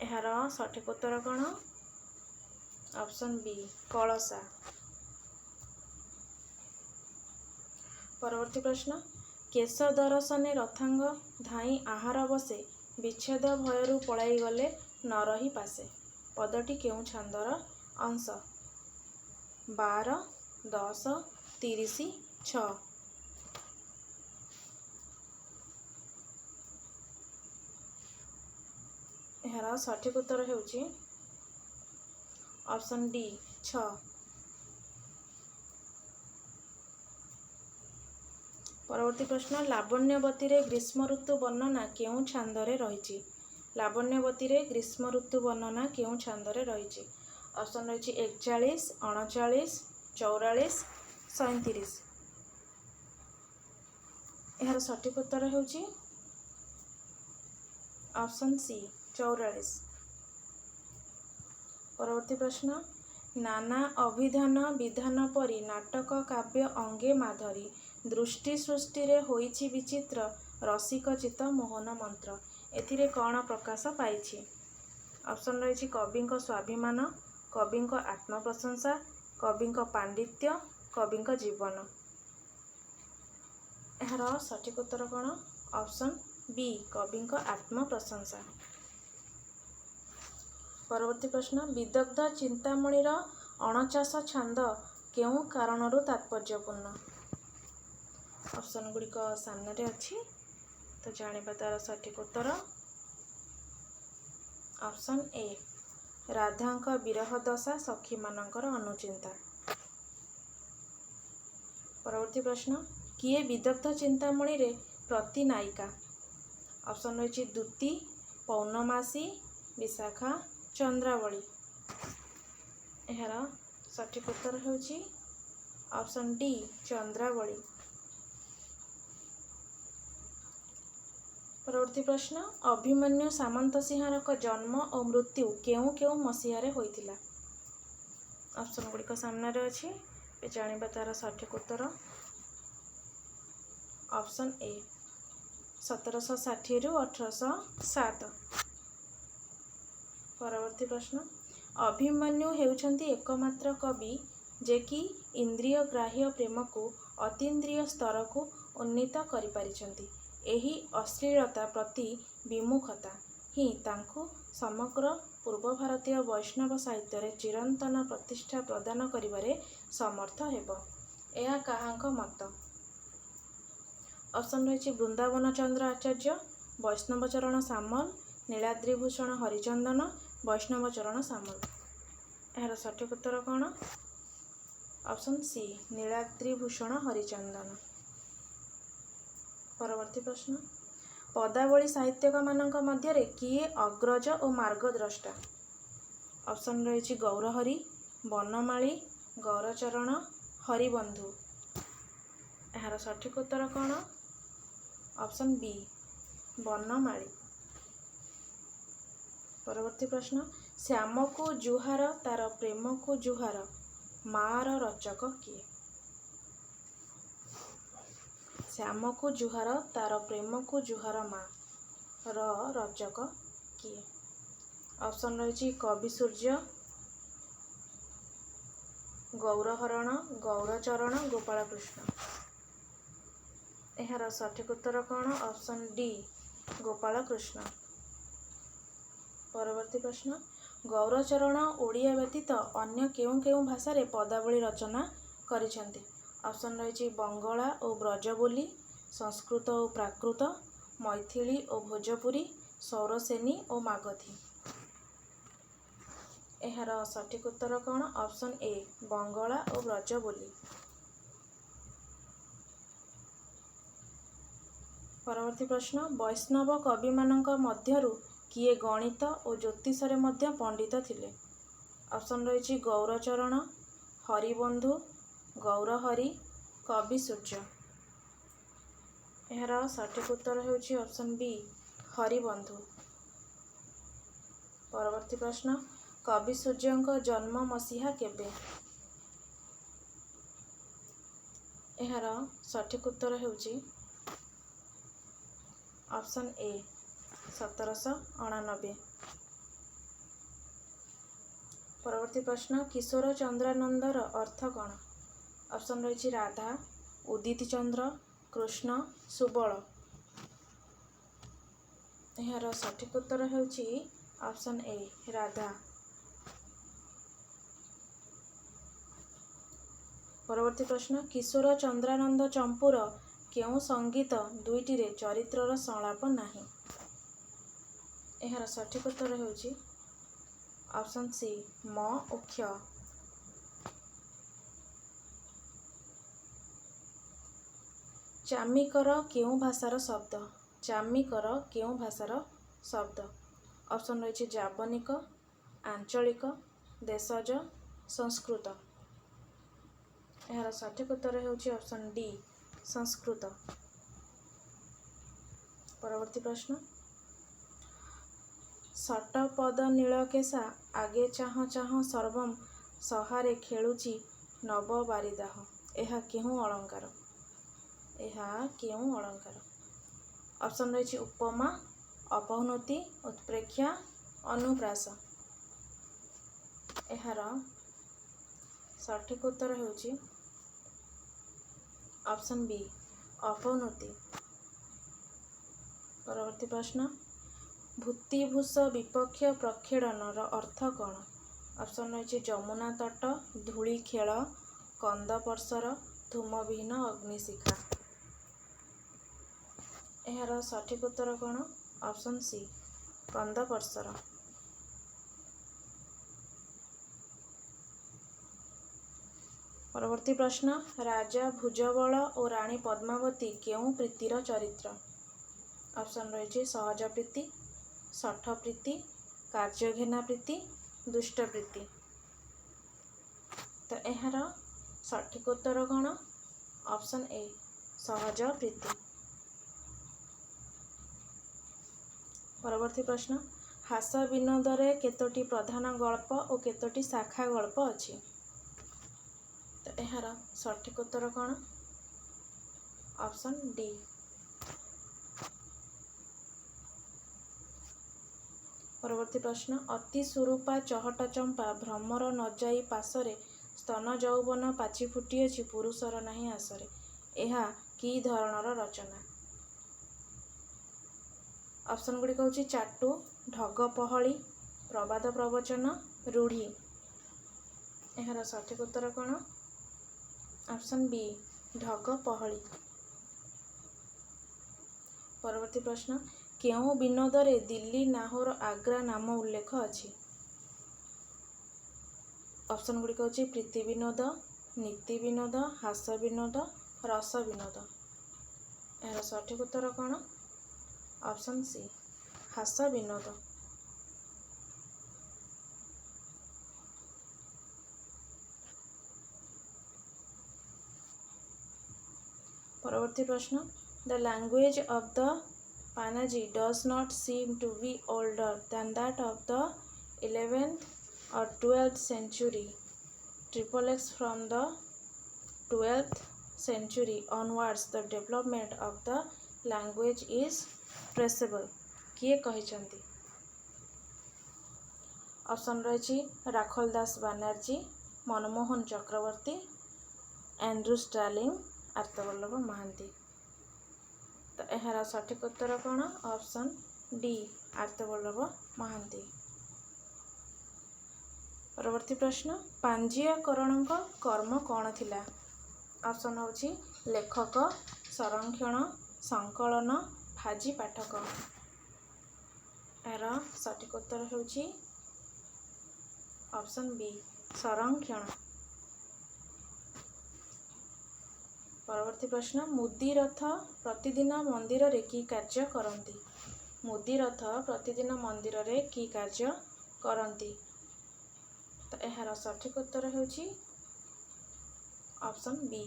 [SPEAKER 1] ଏହାର ସଠିକ୍ ଉତ୍ତର କ'ଣ? ଅପସନ୍ ବି କଳସା। ପରବର୍ତ୍ତୀ ପ୍ରଶ୍ନ, କେଶ ଦରଶନେ ରଥାଙ୍ଗ ଧାଇଁ ଆହାର ବସେ ବିଚ୍ଛେଦ ଭୟରୁ ପଳାଇ ଗଲେ ନ ରହି ପାଶେ। ପଦଟି କେଉଁ ଛାନ୍ଦର ଅଂଶ? 12, 10, 30, 6। ଏହାର ସଠିକ୍ ଉତ୍ତର ହେଉଛି ଅପସନ୍ ଡି 6। ପରବର୍ତ୍ତୀ ପ୍ରଶ୍ନ, ଲାବଣ୍ୟବତୀରେ ଗ୍ରୀଷ୍ମ ଋତୁ ବର୍ଣ୍ଣନା କେଉଁ ଛାନ୍ଦରେ ରହିଛି? ଲାବଣ୍ୟବତୀରେ ଗ୍ରୀଷ୍ମ ଋତୁ ବର୍ଣ୍ଣନା କେଉଁ ଛାନ୍ଦରେ ରହିଛି? ଅପସନ୍ ରହିଛି 41, 39, 44, 37। ଏହାର ସଠିକ୍ ଉତ୍ତର ହେଉଛି ଅପସନ୍ ସି 44। ପରବର୍ତ୍ତୀ ପ୍ରଶ୍ନ, ନାନା ଅଭିଧାନ ବିଧାନ ପରି ନାଟକ କାବ୍ୟ ଅଙ୍ଗେ ମାଧୁରୀ ଦୃଷ୍ଟି ସୃଷ୍ଟିରେ ହୋଇଛି ବିଚିତ୍ର ରସିକ ଚିତ୍ତ ମୋହନ ମନ୍ତ୍ର। ଏଥିରେ କ'ଣ ପ୍ରକାଶ ପାଇଛି? ଅପସନ୍ ରହିଛି କବିଙ୍କ ସ୍ୱାଭିମାନ, କବିଙ୍କ ଆତ୍ମପ୍ରଶଂସା, କବିଙ୍କ ପାଣ୍ଡିତ୍ୟ, କବିଙ୍କ ଜୀବନ। ଏହାର ସଠିକ୍ ଉତ୍ତର କ'ଣ? ଅପସନ୍ ବି କବିଙ୍କ ଆତ୍ମପ୍ରଶଂସା। ପରବର୍ତ୍ତୀ ପ୍ରଶ୍ନ, ବିଦଗ୍ଧ ଚିନ୍ତାମଣିର 49 ଛାନ୍ଦ କେଉଁ କାରଣରୁ ତାତ୍ପର୍ଯ୍ୟପୂର୍ଣ୍ଣ? ଅପସନ୍ ଗୁଡ଼ିକ ସାମ୍ନାରେ ଅଛି, ତ ଜାଣିବା ତାର ସଠିକ୍ ଉତ୍ତର। ଅପସନ୍ ଏ ରାଧାଙ୍କ ବିରହ ଦଶା ସଖୀମାନଙ୍କର ଅନୁଚିନ୍ତା। ପରବର୍ତ୍ତୀ ପ୍ରଶ୍ନ, କିଏ ବିଦଗ୍ଧ ଚିନ୍ତାମଣିରେ ପ୍ରତି ନାୟିକା? ଅପସନ୍ ରହିଛି ଦୂତି, ପୌର୍ଣ୍ଣମାସୀ, ବିଶାଖା, ଚନ୍ଦ୍ରାବଳୀ। ଏହାର ସଠିକ୍ ଉତ୍ତର ହେଉଛି ଅପସନ୍ ଡି ଚନ୍ଦ୍ରାବଳୀ। ପରବର୍ତ୍ତୀ ପ୍ରଶ୍ନ, ଅଭିମନ୍ୟୁ ସାମନ୍ତସିଂହାରଙ୍କ ଜନ୍ମ ଓ ମୃତ୍ୟୁ କେଉଁ କେଉଁ ମସିହାରେ ହୋଇଥିଲା? ଅପସନ୍ ଗୁଡ଼ିକ ସାମ୍ନାରେ ଅଛି, ଜାଣିବା ତାର ସଠିକ୍ ଉତ୍ତର। ଅପସନ୍ ଏ 1760ରୁ 1807। ପରବର୍ତ୍ତୀ ପ୍ରଶ୍ନ, ଅଭିମନ୍ୟୁ ହେଉଛନ୍ତି ଏକମାତ୍ର କବି ଯେ କି ଇନ୍ଦ୍ରିୟ ଗ୍ରାହ୍ୟ ପ୍ରେମକୁ ଅତୀନ୍ଦ୍ରିୟ ସ୍ତରକୁ ଉନ୍ନୀତ କରିପାରିଛନ୍ତି। ଏହି ଅଶ୍ଳୀଳତା ପ୍ରତି ବିମୁଖତା ହିଁ ତାଙ୍କୁ ସମଗ୍ର ପୂର୍ବ ଭାରତୀୟ ବୈଷ୍ଣବ ସାହିତ୍ୟରେ ଚିରନ୍ତନ ପ୍ରତିଷ୍ଠା ପ୍ରଦାନ କରିବାରେ ସମର୍ଥ ହେବ। ଏହା କାହାଙ୍କ ମତ? ଅପସନ୍ ରହିଛି ବୃନ୍ଦାବନ ଚନ୍ଦ୍ର ଆଚାର୍ଯ୍ୟ, ବୈଷ୍ଣବ ଚରଣ ସାମଲ, ନୀଳାଦ୍ରିଭୂଷଣ ହରିଚନ୍ଦନ, ବୈଷ୍ଣବ ଚରଣ ସାମଲ। ଏହାର ସଠିକ୍ ଉତ୍ତର କ'ଣ? Option C Niladribhusan Harichandan. ପରବର୍ତ୍ତୀ ପ୍ରଶ୍ନ, ପଦାବଳୀ ସାହିତ୍ୟିକମାନଙ୍କ ମଧ୍ୟରେ କିଏ ଅଗ୍ରଜ ଓ ମାର୍ଗଦ୍ରଷ୍ଟା? ଅପସନ୍ ରହିଛି ଗୌରହରି, ବନମାଳୀ, ଗୌରଚରଣ, ହରିବନ୍ଧୁ। ଏହାର ସଠିକ୍ ଉତ୍ତର କ'ଣ? ଅପସନ୍ ବି ବନମାଳୀ। ପରବର୍ତ୍ତୀ ପ୍ରଶ୍ନ, ଶ୍ୟାମକୁ ଜୁହାର ତାର ପ୍ରେମକୁ ଜୁହାର ମାର ରଚକ କିଏ? ଶ୍ୟାମକୁ ଜୁହାର ତାର ପ୍ରେମକୁ ଜୁହାର ମାର ରଚକ କିଏ? ଅପସନ୍ ରହିଛି କବି ସୂର୍ଯ୍ୟ, ଗୌରହରଣ, ଗୌରଚରଣ, ଗୋପାଳକୃଷ୍ଣ। ଏହାର ସଠିକ୍ ଉତ୍ତର କ'ଣ? Option D Gopalakrishna. ପରବର୍ତ୍ତୀ ପ୍ରଶ୍ନ, ଗୌରଚରଣ ଓଡ଼ିଆ ବ୍ୟତୀତ ଅନ୍ୟ କେଉଁ କେଉଁ ଭାଷାରେ ପଦାବଳୀ ରଚନା କରିଛନ୍ତି? ଅପସନ୍ ରହିଛି ବଙ୍ଗଳା ଓ ବ୍ରଜ ବୋଲି, ସଂସ୍କୃତ ଓ ପ୍ରାକୃତ, मैथिली और भोजपुरी, सौरसेनी और मागधी। एहार सठिक उत्तर कौन? ऑप्शन ए बंगला और ब्रजबोली। परवर्ती प्रश्न, वैष्णव कवि मानक मध्यरु किए गणित और ज्योतिष रे मध्य पंडित थिले? ऑप्शन रही गौरचरण, हरिबंधु, गौरहरि, कवि सूर्य। एहार सठिक उत्तर होउछि ऑप्शन बी हरिबंधु। परवर्ती प्रश्न, कवि सूर्यଙ୍କ जन्म मसीहा केबे? एहार सठिक उत्तर होउछि ऑप्शन ए 1799। परवर्ती प्रश्न, किशोर चंद्रानंदर अर्थ कौन? ऑप्शन रही राधा, उदित चंद्र, कृष्ण, सुबल। एहार सठिक उत्तर होउछि ऑप्शन ए राधा। परवर्ती प्रश्न, किशोर चंद्रानंद चंपूर केउं संगीत दुईटी रे चरित्रर संलाप नाही? एहार सठिक उत्तर होउछि ऑप्शन सी म और क्ष। चामिकर केउं भाषार शब्द? चामिकर केउं भाषार शब्द? ऑप्शन रही जावनिक, आंचलिक, देशज, संस्कृत। एहार सठिक उत्तर होउछि ऑप्शन डी संस्कृत। परवर्ती प्रश्न, षटपद नीलकेशा आगे चाह चाह सर्वम सहारे खेलुची नव बारिदाह। एहा केउं अलंकार? एहा केउं अलंकार? ऑप्शन रही उपमा, अपहृति, उत्प्रेक्षा, अनुप्रास। एहार सठिक उत्तर होउछि ऑप्शन बी अपहृति। परवर्ती प्रश्न, भूतिभूष विपक्ष प्रक्षेपणर अर्थ कौन? ऑप्शन रही यमुना तट, धूଳି खेल, कंदपर्शर, धूमविहीन अग्निशिखा। एहार सठिक उत्तर कौन? ऑप्शन सी कंदपर्शर। परवर्ती प्रश्न, राजा भुजबल और राणी पद्मावती केउं प्रीतिर चरित्र? ऑप्शन रही सहज प्रीति, शठ प्रीति, कार्यघेना प्रीति, दुष्ट प्रीति। तो एहार सठिक उत्तर कौन? ऑप्शन ए सहज प्रीति। परवर्ती प्रश्न, हास विनोदरे केतोटी प्रधान गल्प और केतोटी शाखा गल्प अछि? तो एहार सठिक उत्तर कौन? Option D. परवर्ती प्रश्न, अति सुरूपा चहट चंपा भ्रमर न जाई पासरे स्तन यौवन पाची फुटिअछि पुरुषर नाही आसरे। एहा कि धरणर रचना? ऑप्शन गुड़िक होछि चाटू, ढग पहली, प्रबाद प्रवचन, रूढ़ी। एहार सठिक उत्तर कौन? ऑप्शन बी ढग पहली। परवर्ती प्रश्न, केउं विनोदरे दिल्ली, नाहर, आग्रा नाम उल्लेख अछि? ऑप्शन गुड़िक होछि प्रीति विनोद, नीति विनोद, हास विनोद, रस विनोद। एहार सठिक उत्तर कौन? ऑप्शन सी हास विनोद। परवर्ती प्रश्न, the language of the Panaji does not seem to be older than that of the 11th or 12th century. X from the 12th century onwards the development of the language is traceable. किए कहिचंती? Option रही Rakhal Das Banerjee, Manmohan Chakravarti, Andrew Stirling, Artaballabha Mahanty. तो एहार सठिक उत्तर कौन? Option D Artaballabha Mahanty. परवर्ती प्रश्न, पांजीयकरण कर्म कौन थिला? ऑप्शन होछि लेखक, संरक्षण, संकलन, ହାଜି ପାଠକ। ଏହାର ସଠିକ ଉତ୍ତର ହେଉଛି ଅପସନ୍ ବି ସଂରକ୍ଷଣ। ପରବର୍ତ୍ତୀ ପ୍ରଶ୍ନ, ମୁଦି ରଥ ପ୍ରତିଦିନ ମନ୍ଦିରରେ କି କାର୍ଯ୍ୟ କରନ୍ତି? ମୁଦି ରଥ ପ୍ରତିଦିନ ମନ୍ଦିରରେ କି କାର୍ଯ୍ୟ କରନ୍ତି? ତ ଏହାର ସଠିକ ଉତ୍ତର ହେଉଛି ଅପସନ୍ ବି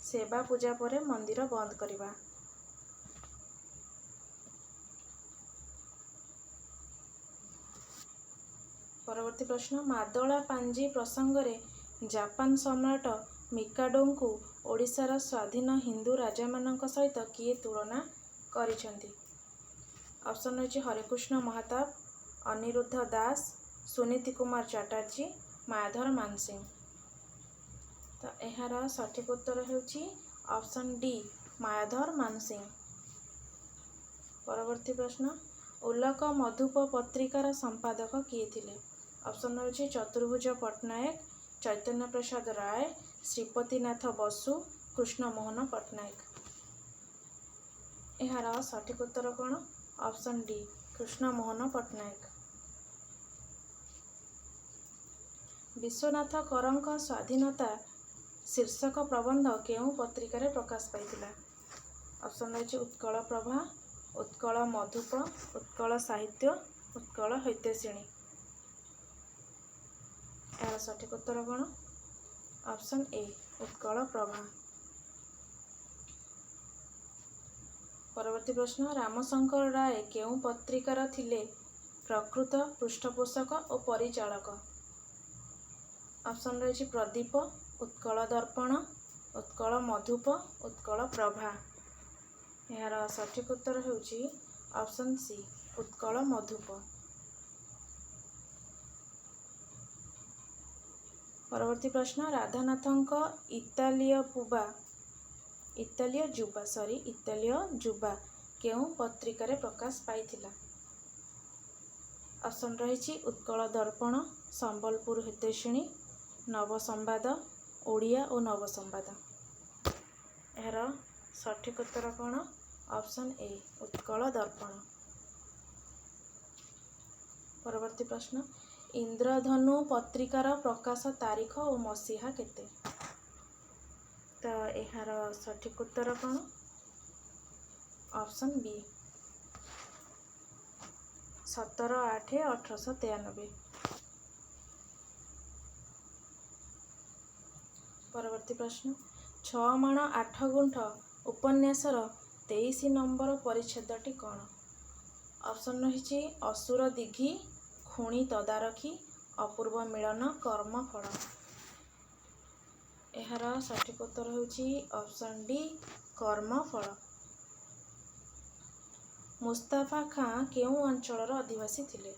[SPEAKER 1] ସେବା ପୂଜା ପରେ ମନ୍ଦିର ବନ୍ଦ କରିବା। ପରବର୍ତ୍ତୀ ପ୍ରଶ୍ନ, ମାଦଳା ପାଞ୍ଜି ପ୍ରସଙ୍ଗରେ ଜାପାନ ସମ୍ରାଟ ମିକାଡୋଙ୍କୁ ଓଡ଼ିଶାର ସ୍ୱାଧୀନ ହିନ୍ଦୁ ରାଜାମାନଙ୍କ ସହିତ କିଏ ତୁଳନା କରିଛନ୍ତି? ଅପସନ୍ ରହିଛି ହରେକୃଷ୍ଣ ମହାତାବ, ଅନିରୁଦ୍ଧ ଦାସ, ସୁନୀତି କୁମାର ଚାଟାର୍ଜୀ, ମାୟାଧର ମାନସିଂହ। ତ ଏହାର ସଠିକ ଉତ୍ତର ହେଉଛି ଅପସନ୍ ଡି ମାୟାଧର ମାନସିଂହ। ପରବର୍ତ୍ତୀ ପ୍ରଶ୍ନ, ଉଲକ ମଧୁପ ପତ୍ରିକାର ସମ୍ପାଦକ କିଏ ଥିଲେ? ଅପସନ୍ ହେଉଛି ଚତୁର୍ଭୁଜ ପଟ୍ଟନାୟକ, ଚୈତନ୍ୟ ପ୍ରସାଦ ରାୟ, ଶ୍ରୀପତିନାଥ ବସୁ, କୃଷ୍ଣମୋହନ ପଟ୍ଟନାୟକ। ଏହାର ସଠିକ ଉତ୍ତର କ'ଣ? Option D Krishnamohan Pattanayak. ବିଶ୍ୱନାଥ କରଙ୍କ ସ୍ୱାଧୀନତା ଶୀର୍ଷକ ପ୍ରବନ୍ଧ କେଉଁ ପତ୍ରିକାରେ ପ୍ରକାଶ ପାଇଥିଲା? ଅପସନ୍ ରହିଛି ଉତ୍କଳ ପ୍ରଭା, ଉତ୍କଳ ମଧୁପ, ଉତ୍କଳ ସାହିତ୍ୟ, ଉତ୍କଳ ହିତୈଷିଣୀ। ଏହାର ସଠିକ ଉତ୍ତର କ'ଣ? ଅପସନ୍ ଏ ଉତ୍କଳ ପ୍ରଭା। ପରବର୍ତ୍ତୀ ପ୍ରଶ୍ନ, ରାମଶଙ୍କର ରାୟ କେଉଁ ପତ୍ରିକାର ଥିଲେ ପ୍ରକୃତ ପୃଷ୍ଠପୋଷକ ଓ ପରିଚାଳକ? ଅପସନ୍ ରହିଛି ପ୍ରଦୀପ, ଉତ୍କଳ ଦର୍ପଣ, ଉତ୍କଳ ମଧୁପ, ଉତ୍କଳ ପ୍ରଭା। ଏହାର ସଠିକ ଉତ୍ତର ହେଉଛି ଅପସନ୍ ସି ଉତ୍କଳ ମଧୁପ। ପରବର୍ତ୍ତୀ ପ୍ରଶ୍ନ, ରାଧାନାଥଙ୍କ ଇତାଲୀୟ ଯୁବା କେଉଁ ପତ୍ରିକାରେ ପ୍ରକାଶ ପାଇଥିଲା? ଅପସନ୍ ରହିଛି ଉତ୍କଳ ଦର୍ପଣ, ସମ୍ବଲପୁର ହିତୈଷିଣୀ, ନବସମ୍ବାଦ, ଓଡ଼ିଆ ଓ ନବସମ୍ବାଦ। ଏହାର ସଠିକ ଉତ୍ତର କ'ଣ? ଅପସନ୍ ଏ ଉତ୍କଳ ଦର୍ପଣ। ପରବର୍ତ୍ତୀ ପ୍ରଶ୍ନ, ଇନ୍ଦ୍ରଧନୁ ପତ୍ରିକାର ପ୍ରକାଶ ତାରିଖ ଓ ମସିହା କେତେ? ତ ଏହାର ସଠିକ ଉତ୍ତର କ'ଣ? ଅପସନ୍ ବି 17/8/1893। ପରବର୍ତ୍ତୀ ପ୍ରଶ୍ନ, 6 ମାଣ 8 ଗୁଣ୍ଠ ଉପନ୍ୟାସର 23 ନମ୍ବର ପରିଚ୍ଛେଦଟି କ'ଣ? ଅପସନ୍ ରହିଛି ଅସୁର ଦିଘି, ଖୁଣି ତଦାରଖି, ଅପୂର୍ବ ମିଳନ, କର୍ମଫଳ। ଏହାର ସଠିକ ଉତ୍ତର ହେଉଛି ଅପସନ୍ ଡି କର୍ମଫଳ। ମୁସ୍ତାଫା ଖାଁ କେଉଁ ଅଞ୍ଚଳର ଅଧିବାସୀ ଥିଲେ?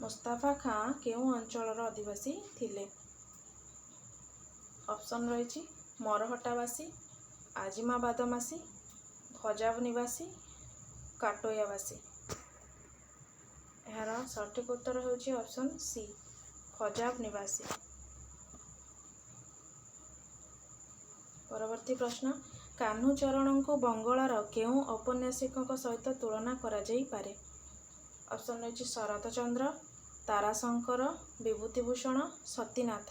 [SPEAKER 1] ମୁସ୍ତାଫା ଖାଁ କେଉଁ ଅଞ୍ଚଳର ଅଧିବାସୀ ଥିଲେ? ଅପସନ୍ ରହିଛି ମରହଟ୍ଟାବାସୀ, ଆଜିମାବାଦବାସୀ, ଭଜାବ ନିବାସୀ, କାଟୋୟାବାସୀ। ଏହାର ସଠିକ ଉତ୍ତର ହେଉଛି ଅପସନ୍ ସି ଭଜାବ ନିବାସୀ। ପରବର୍ତ୍ତୀ ପ୍ରଶ୍ନ, କାହ୍ନୁଚରଣଙ୍କୁ ବଙ୍ଗଳାର କେଉଁ ଔପନ୍ୟାସିକଙ୍କ ସହିତ ତୁଳନା କରାଯାଇପାରେ? ଅପସନ୍ ରହିଛି ଶରତ ଚନ୍ଦ୍ର, ତାରାଶଙ୍କର, ବିଭୂତିଭୂଷଣ, ସତୀନାଥ।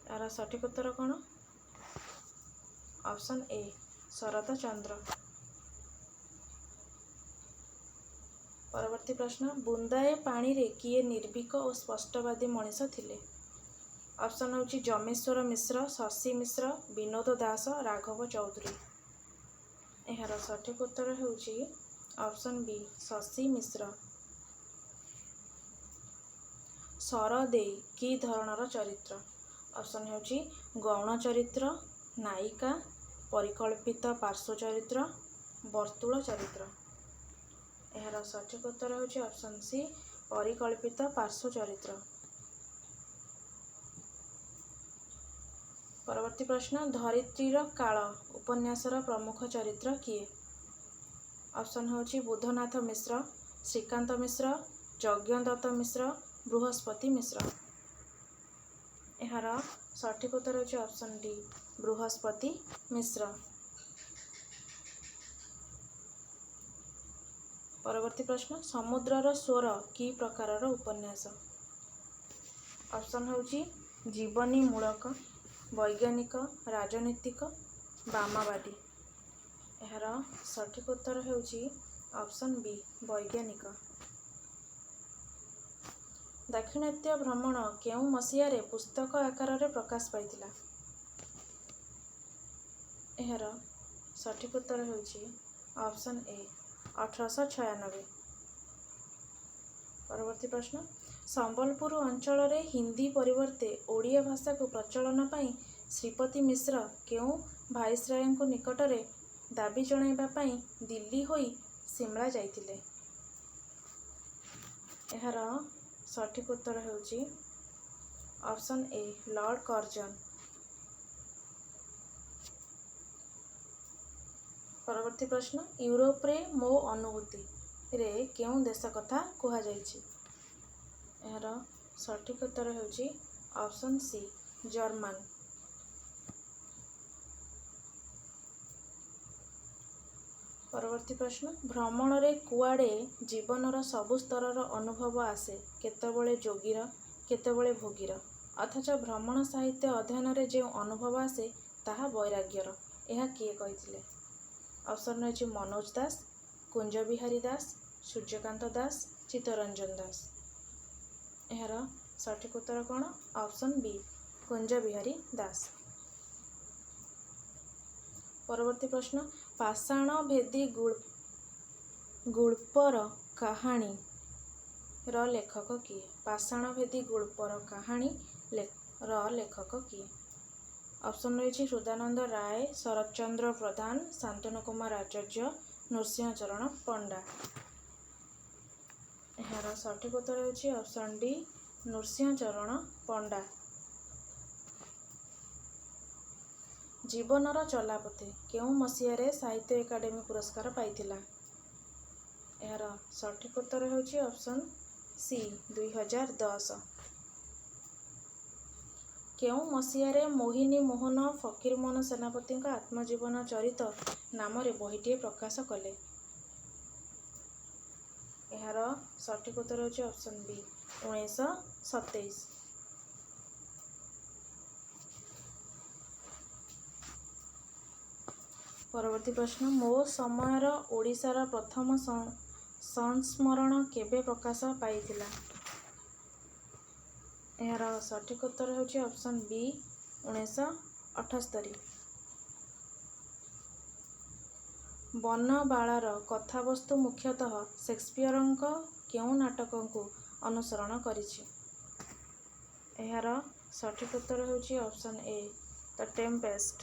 [SPEAKER 1] ଏହାର ସଠିକ ଉତ୍ତର କ'ଣ? ଅପସନ୍ ଏ ଶରତ ଚନ୍ଦ୍ର। ପରବର୍ତ୍ତୀ ପ୍ରଶ୍ନ, ବୁନ୍ଦାଏ ପାଣିରେ କିଏ ନିର୍ଭୀକ ଓ ସ୍ପଷ୍ଟବାଦୀ ମଣିଷ ଥିଲେ? ଅପସନ୍ ହେଉଛି ଯମେଶ୍ୱର ମିଶ୍ର, ଶଶି ମିଶ୍ର, ବିନୋଦ ଦାସ, ରାଘବ ଚୌଧୁରୀ। ଏହାର ସଠିକ ଉତ୍ତର ହେଉଛି ଅପସନ୍ ବି ଶଶି ମିଶ୍ର। ସରଦେଇ କି ଧରଣର ଚରିତ୍ର? ଅପସନ୍ ହେଉଛି ଗୌଣ ଚରିତ୍ର, ନାୟିକା, ପରିକଳ୍ପିତ ପାର୍ଶ୍ୱ ଚରିତ୍ର, ବର୍ତ୍ତୁଳ ଚରିତ୍ର। ଏହାର ସଠିକ ଉତ୍ତର ହେଉଛି ଅପସନ୍ ସି ପରିକଳ୍ପିତ ପାର୍ଶ୍ୱ ଚରିତ୍ର। ପରବର୍ତ୍ତୀ ପ୍ରଶ୍ନ, ଧରିତ୍ରୀର କାଳ ଉପନ୍ୟାସର ପ୍ରମୁଖ ଚରିତ୍ର କିଏ? ଅପସନ୍ ହେଉଛି ବୁଧନାଥ ମିଶ୍ର, ଶ୍ରୀକାନ୍ତ ମିଶ୍ର, ଯଜ୍ଞଦତ୍ତ ମିଶ୍ର, ବୃହସ୍ପତି ମିଶ୍ର। ଏହାର ସଠିକ ଉତ୍ତର ହେଉଛି ଅପସନ୍ ଡି ବୃହସ୍ପତି ମିଶ୍ର। परवर्ती प्रश्न समुद्रर स्वर कि प्रकारर उपन्यास। ऑप्शन होची जीवनी मूलक, वैज्ञानिक, राजनीतिक, वामवादी। यार सठिक उत्तर होची ऑप्शन बी वैज्ञानिक। दाक्षिणात्य भ्रमण केउं मसीहारे पुस्तक आकार प्रकाश पाइथिला। यार सठिक उत्तर होची ऑप्शन ए 1896। परवर्ती प्रश्न संबलपुर अंचल रे हिंदी परिवर्ते ओडिया भाषा को प्रचलन पाई श्रीपति मिश्र केउं भाइसराय को निकट रे दाबी जणाइबा पाई दिल्ली होई सिमला जाइथिले। यार सठिक उत्तर होची ऑप्शन ए लॉर्ड कर्जन। परवर्ती प्रश्न यूरोप रे मो अनुभूति रे केउं देश कथा कुहा जाइछि। यार सठिक उत्तर होची ऑप्शन सी जर्मन। परवर्ती प्रश्न भ्रमण रे कुआडे जीवनर सबु स्तरर अनुभव आसे केतबळे जोगीर केतबळे भोगीर अथच भ्रमण साहित्य अध्ययन रे जे अनुभव आसे ताहा वैराग्यर। यह किए कहिथिले। ऑप्शन रही मनोज दास, कुंज बिहारी दास, सूर्यकांत दास, चित्तरंजन दास। यार सठिक उत्तर कौन ऑप्शन बी कुंज बिहारी दास। परवर्ती प्रश्न पाषाण भेदी गुल्पर कहानी र लेखक किए। पाषाण भेदी गुल्पर कहानी र लेखक किए। ऑप्शन रही हृदानंद राय, शरतचंद्र प्रधान, शांतनु कुमार आचार्य, नृसिंह चरण पंडा। यार सठिक उत्तर होची ऑप्शन डी नृसिंह चरण पंडा। जीवनर चलापथे केउं मसीहारे साहित्य एकाडेमी पुरस्कार पाइथिला। यार सठिक उत्तर होची ऑप्शन सी 2010। केउं मसीहारे मोहिनी मोहन फकीरमोहन सेनापति आत्मजीवन चरित नाम रे बहीटे प्रकाश कले। यार सठिक उत्तर होची ऑप्शन बी 1927। परवर्ती प्रश्न मो समयर ओडिशार प्रथम संस्मरण केबे प्रकाश पाइथिला। यार सठिक उत्तर होची ऑप्शन बी 1978। बनबाଳାର कथावस्तु मुख्यतः शेक्सपियरଙ୍କ केउं नाटक को अनुसरण करिछि। यार सठिक उत्तर होची ऑप्शन ए द टेम्पेस्ट।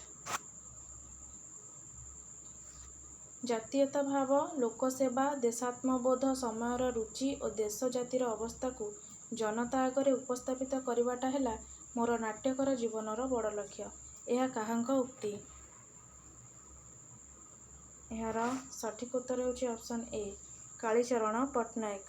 [SPEAKER 1] जातीयता भाव लोकसेवा देशात्मबोध समयर रुचि और देश जातिर अवस्था को जनता आगरे उपस्थापित करवाटा है मोर नाट्यकर जीवनर बड़ लक्ष्य। यह काहांक उक्ति। यार सठिक उत्तर होची ऑप्शन ए कालीचरण पट्टनायक।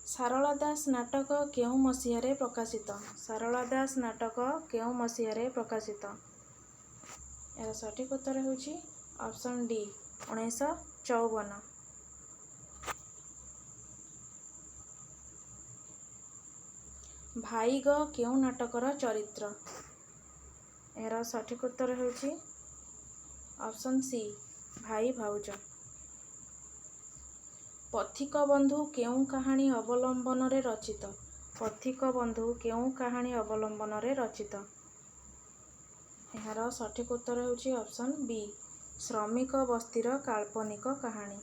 [SPEAKER 1] सारला दास नाटक केउं मसीहारे प्रकाशित। सारला दास नाटक केउं मसीहारे प्रकाशित। यार सठिक उत्तर होची ऑप्शन डी 1954। भाईग केउं नाटकर चरित्र। यार सठिक उत्तर होची ऑप्शन सी भाई भाउज। पथिक बंधु केउं कहानी अवलंबन रे रचित। पथिक बंधु केउं कहानी अवलंबन रे रचित। यार सठिक उत्तर होची ऑप्शन बी श्रमिक बस्तीर काल्पनिक कहानी।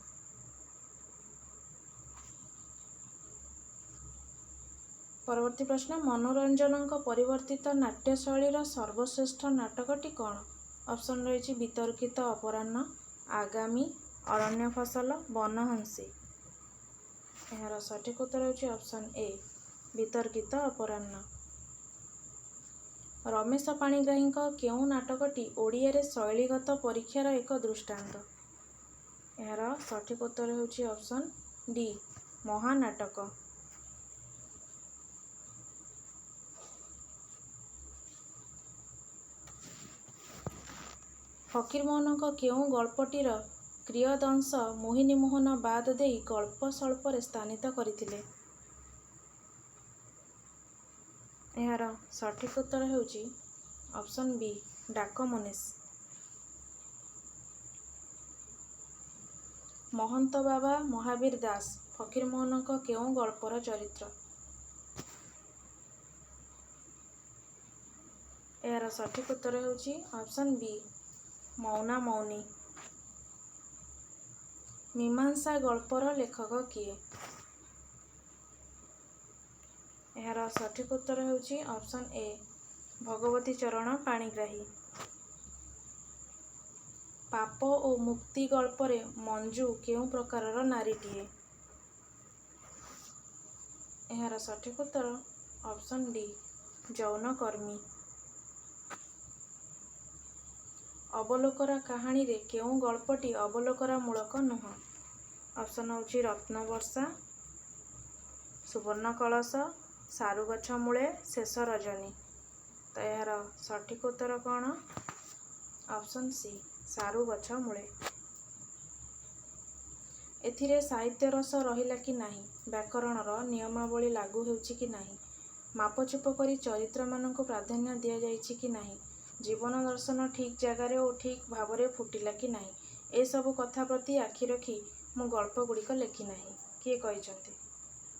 [SPEAKER 1] परवर्ती प्रश्न मनोरंजन परिवर्तित नाट्यशैलीर सर्वश्रेष्ठ नाटकटी कौन। ऑप्शन रही वितर्कित अपराह्न, आगामी, अरण्य फसल, वनहंसी। यार सठिक उत्तर होची ऑप्शन ए वितर्कित अपराह्न। रमेश पाणिग्राही केउं नाटकटी ओडिया रे शैलीगत परीक्षार एक दृष्टांत। यार सठिक उत्तर होची ऑप्शन डी महानाटक। फकीरमोहन केउं गल्पटीर କ୍ରିୟଦଂଶ ମୋହିନୀ ମୋହନ ବାଦ ଦେଇ ଗଳ୍ପ ସ୍ୱଳ୍ପରେ ସ୍ଥାନିତ କରିଥିଲେ। ଏହାର ସଠିକ୍ ଉତ୍ତର ହେଉଛି ଅପସନ୍ ବି ଡାକ ମନୀଷ। ମହନ୍ତ ବାବା ମହାବୀର ଦାସ ଫକୀରମୋହନଙ୍କ କେଉଁ ଗଳ୍ପର ଚରିତ୍ର? ଏହାର ସଠିକ୍ ଉତ୍ତର ହେଉଛି ଅପସନ୍ ବି ମୌନା ମୌନି। ମୀମାଂସା ଗଳ୍ପର ଲେଖକ କିଏ? ଏହାର ସଠିକ୍ ଉତ୍ତର ହେଉଛି ଅପସନ୍ ଏ ଭଗବତୀ ଚରଣ ପାଣିଗ୍ରାହୀ। ପାପ ଓ ମୁକ୍ତି ଗଳ୍ପରେ ମଞ୍ଜୁ କେଉଁ ପ୍ରକାରର ନାରୀଟିଏ? ଏହାର ସଠିକ୍ ଉତ୍ତର ଅପସନ୍ ଡି ଯୌନକର୍ମୀ। ଅବଲୋକରା କାହାଣୀରେ କେଉଁ ଗଳ୍ପଟି ଅବଲୋକନାମୂଳକ ନୁହେଁ? ଅପସନ୍ ହେଉଛି ରତ୍ନବର୍ଷା, ସୁବର୍ଣ୍ଣ କଳସ, ସାରୁଗଛ ମୂଳେ, ଶେଷ ରଜନୀ। ତ ଏହାର ସଠିକ୍ ଉତ୍ତର କ'ଣ? ଅପସନ୍ ସି ସାରୁଗଛ ମୂଳେ। ଏଥିରେ ସାହିତ୍ୟ ରସ ରହିଲା କି ନାହିଁ? ବ୍ୟାକରଣର ନିୟମାବଳୀ ଲାଗୁ ହେଉଛି କି ନାହିଁ? ମାପଚୁପ କରି ଚରିତ୍ରମାନଙ୍କୁ ପ୍ରାଧାନ୍ୟ ଦିଆଯାଇଛି କି ନାହିଁ? ଜୀବନ ଦର୍ଶନ ଠିକ୍ ଜାଗାରେ ଓ ଠିକ୍ ଭାବରେ ଫୁଟିଲା କି ନାହିଁ? ଏସବୁ କଥା ପ୍ରତି ଆଖି ରଖି ମୁଁ ଗଳ୍ପଗୁଡ଼ିକ ଲେଖି ନାହିଁ। କିଏ କହିଛନ୍ତି?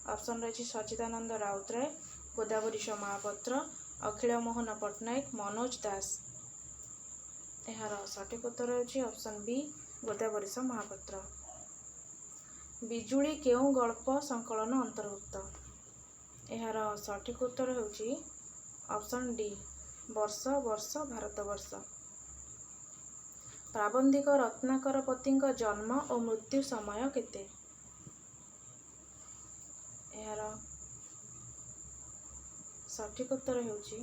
[SPEAKER 1] ଅପସନ୍ ରହିଛି ସଚ୍ଚିଦାନନ୍ଦ ରାଉତରାୟ, ଗୋଦାବରୀଶ ମହାପାତ୍ର, ଅଖିଳ ମୋହନ ପଟ୍ଟନାୟକ, ମନୋଜ ଦାସ। ଏହାର ସଠିକ୍ ଉତ୍ତର ହେଉଛି ଅପସନ୍ ବି ଗୋଦାବରୀଶ ମହାପାତ୍ର। ବିଜୁଳି କେଉଁ ଗଳ୍ପ ସଂକଳନ ଅନ୍ତର୍ଭୁକ୍ତ? ଏହାର ସଠିକ୍ ଉତ୍ତର ହେଉଛି ଅପସନ୍ ଡି ବର୍ଷ ବର୍ଷ ଭାରତବର୍ଷ। ପ୍ରାବନ୍ଧିକ ରତ୍ନାକର ପତିଙ୍କ ଜନ୍ମ ଓ ମୃତ୍ୟୁ ସମୟ କେତେ? ଏହାର ସଠିକ୍ ଉତ୍ତର ହେଉଛି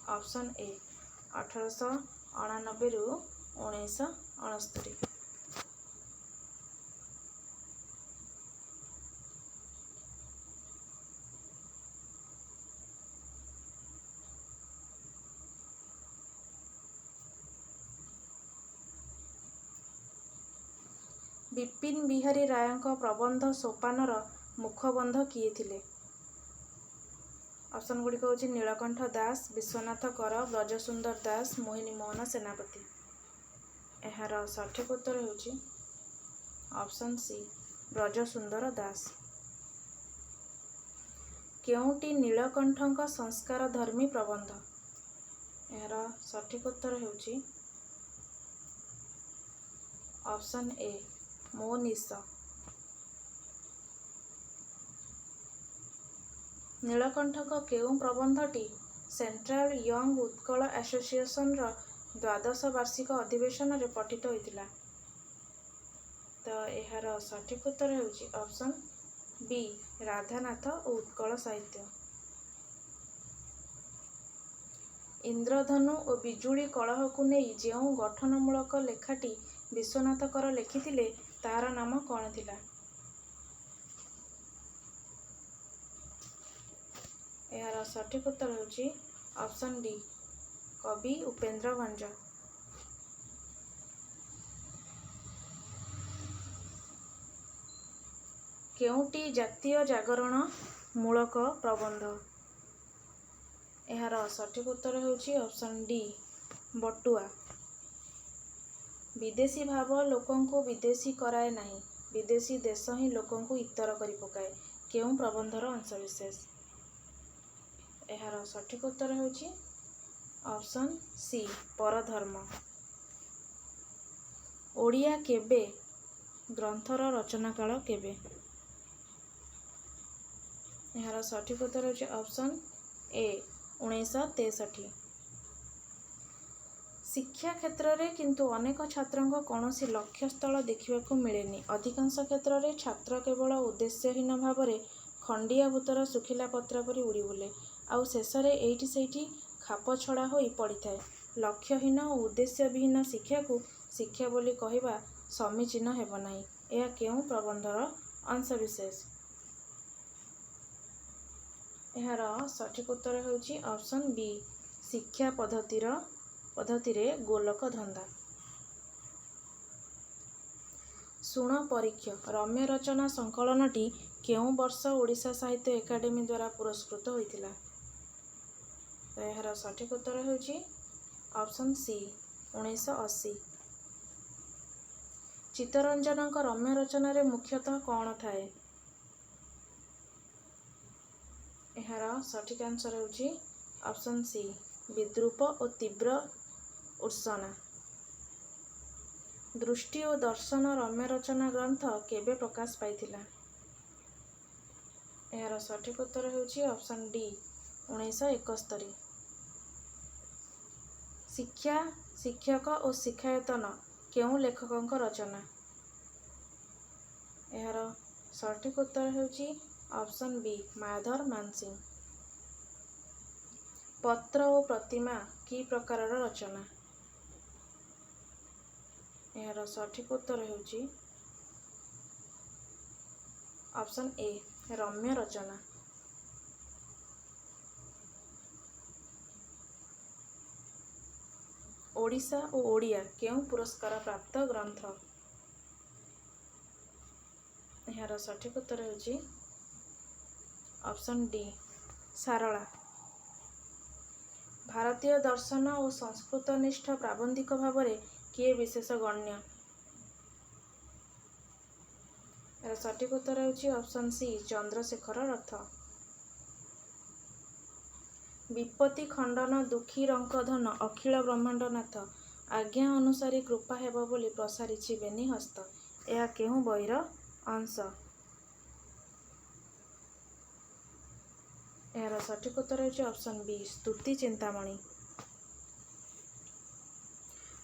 [SPEAKER 1] ଅପସନ୍ ଏ 1899ରୁ 1969। ବିପିନ ବିହାରୀ ରାୟଙ୍କ ପ୍ରବନ୍ଧ ସୋପାନର ମୁଖବନ୍ଧ କିଏ ଥିଲେ? ଅପସନ୍ ଗୁଡ଼ିକ ହେଉଛି ନୀଳକଣ୍ଠ ଦାସ, ବିଶ୍ୱନାଥ କର, ବ୍ରଜସୁନ୍ଦର ଦାସ, ମୋହିନୀ ମୋହନ ସେନାପତି। ଏହାର ସଠିକ୍ ଉତ୍ତର ହେଉଛି ଅପସନ୍ ସି ବ୍ରଜସୁନ୍ଦର ଦାସ। କେଉଁଟି ନୀଳକଣ୍ଠଙ୍କ ସଂସ୍କାରଧର୍ମୀ ପ୍ରବନ୍ଧ? ଏହାର ସଠିକ୍ ଉତ୍ତର ହେଉଛି ଅପସନ୍ ଏ ମୋ ନିଶ। ନୀଳକଣ୍ଠଙ୍କ କେଉଁ ପ୍ରବନ୍ଧଟି ସେଣ୍ଟ୍ରାଲ ୟଙ୍ଗ ଉତ୍କଳ ଆସୋସିଏସନର ଦ୍ୱାଦଶ ବାର୍ଷିକ ଅଧିବେଶନରେ ପଠିତ ହୋଇଥିଲା? ତ ଏହାର ସଠିକ୍ ଉତ୍ତର ହେଉଛି ଅପସନ୍ ବି ରାଧାନାଥ ଓ ଉତ୍କଳ ସାହିତ୍ୟ। ଇନ୍ଦ୍ରଧନୁ ଓ ବିଜୁଳି କଳହକୁ ନେଇ ଯେଉଁ ଗଠନମୂଳକ ଲେଖାଟି ବିଶ୍ୱନାଥ କର ଲେଖିଥିଲେ ତାହାର ନାମ କ'ଣ ଥିଲା? ଏହାର ସଠିକ୍ ଉତ୍ତର ହେଉଛି ଅପସନ୍ ଡି କବି ଉପେନ୍ଦ୍ର ଭଞ୍ଜ। କେଉଁଟି ଜାତୀୟ ଜାଗରଣ ମୂଳକ ପ୍ରବନ୍ଧ? ଏହାର ସଠିକ୍ ଉତ୍ତର ହେଉଛି ଅପସନ୍ ଡି ବଟୁଆ। ବିଦେଶୀ ଭାବ ଲୋକଙ୍କୁ ବିଦେଶୀ କରାଏ ନାହିଁ, ବିଦେଶୀ ଦେଶ ହିଁ ଲୋକଙ୍କୁ ଇତର କରି ପକାଏ କେଉଁ ପ୍ରବନ୍ଧର ଅଂଶବିଶେଷ? ଏହାର ସଠିକ୍ ଉତ୍ତର ହେଉଛି ଅପସନ୍ ସି ପରଧର୍ମ। ଓଡ଼ିଆ କେବେ ଗ୍ରନ୍ଥର ରଚନାକାଳ କେବେ? ଏହାର ସଠିକ୍ ଉତ୍ତର ହେଉଛି ଅପସନ୍ ଏ 1963। ଶିକ୍ଷା କ୍ଷେତ୍ରରେ କିନ୍ତୁ ଅନେକ ଛାତ୍ରଙ୍କ କୌଣସି ଲକ୍ଷ୍ୟସ୍ଥଳ ଦେଖିବାକୁ ମିଳେନି। ଅଧିକାଂଶ କ୍ଷେତ୍ରରେ ଛାତ୍ର କେବଳ ଉଦ୍ଦେଶ୍ୟହୀନ ଭାବରେ ଖଣ୍ଡିଆ ଭୂତର ଶୁଖିଲା ପତ୍ର ପରି ଉଡ଼ି ବୁଲେ, ଆଉ ଶେଷରେ ଏଇଠି ସେଇଠି ଖାପ ଛଡ଼ା ହୋଇ ପଡ଼ିଥାଏ। ଲକ୍ଷ୍ୟହୀନ ଓ ଉଦ୍ଦେଶ୍ୟବିହୀନ ଶିକ୍ଷାକୁ ଶିକ୍ଷା ବୋଲି କହିବା ସମୀଚୀନ ହେବ ନାହିଁ। ଏହା କେଉଁ ପ୍ରବନ୍ଧର ଅଂଶବିଶେଷ? ଏହାର ସଠିକ୍ ଉତ୍ତର ହେଉଛି ଅପସନ୍ ବି ଶିକ୍ଷା ପଦ୍ଧତିରେ ଗୋଲକ ଧନ୍ଦା। ଶୁଣ ପରୀକ୍ଷ ରମ୍ୟ ରଚନା ସଂକଳନଟି କେଉଁ ବର୍ଷ ଓଡ଼ିଶା ସାହିତ୍ୟ ଏକାଡେମୀ ଦ୍ୱାରା ପୁରସ୍କୃତ ହୋଇଥିଲା? ତ ଏହାର ସଠିକ୍ ଉତ୍ତର ହେଉଛି ଅପସନ୍ ସି 1980। ଚିତ୍ତରଞ୍ଜନଙ୍କ ରମ୍ୟ ରଚନାରେ ମୁଖ୍ୟତଃ କ'ଣ ଥାଏ? ଏହାର ସଠିକ୍ ଆନ୍ସର ହେଉଛି ଅପସନ୍ ସି ବିଦ୍ରୂପ ଓ ତୀବ୍ର ଉର୍ତ୍ସନା। ଦୃଷ୍ଟି ଓ ଦର୍ଶନ ରମ୍ୟ ରଚନା ଗ୍ରନ୍ଥ କେବେ ପ୍ରକାଶ ପାଇଥିଲା? ଏହାର ସଠିକ୍ ଉତ୍ତର ହେଉଛି ଅପସନ୍ ଡି 1971। ଶିକ୍ଷା, ଶିକ୍ଷକ ଓ ଶିକ୍ଷାୟତନ କେଉଁ ଲେଖକଙ୍କ ରଚନା? ଏହାର ସଠିକ୍ ଉତ୍ତର ହେଉଛି ଅପସନ୍ ବି ମାୟାଧର ମାନସିଂହ। ପତ୍ର ଓ ପ୍ରତିମା କି ପ୍ରକାରର ରଚନା? ଏହାର ସଠିକ୍ ଉତ୍ତର ହେଉଛି ଅପସନ୍ ଏ ରମ୍ୟ ରଚନା। ଓଡ଼ିଶା ଓ ଓଡ଼ିଆ କେଉଁ ପୁରସ୍କାର ପ୍ରାପ୍ତ ଗ୍ରନ୍ଥ? ଏହାର ସଠିକ୍ ଉତ୍ତର ହେଉଛି ଅପସନ୍ ଡି ସାରଳା। ଭାରତୀୟ ଦର୍ଶନ ଓ ସଂସ୍କୃତନିଷ୍ଠ ପ୍ରାବନ୍ଧିକ ଭାବରେ କିଏ ବିଶେଷ ଗଣ୍ୟ? ଏହାର ସଠିକ୍ ଉତ୍ତର ହେଉଛି ଅପସନ୍ ସି ଚନ୍ଦ୍ରଶେଖର ରଥ। ବିପତ୍ତି ଖଣ୍ଡନ ଦୁଃଖୀ ରଙ୍କଧନ ଅଖିଳ ବ୍ରହ୍ମାଣ୍ଡନାଥ ଆଜ୍ଞା ଅନୁସାରୀ କୃପା ହେବ ବୋଲି ପ୍ରସାରିଛି ବେନି ହସ୍ତ। ଏହା କେଉଁ ବହିର ଅଂଶ? ଏହାର ସଠିକ୍ ଉତ୍ତର ହେଉଛି ଅପସନ୍ ବି ସ୍ତୁତି ଚିନ୍ତାମଣି।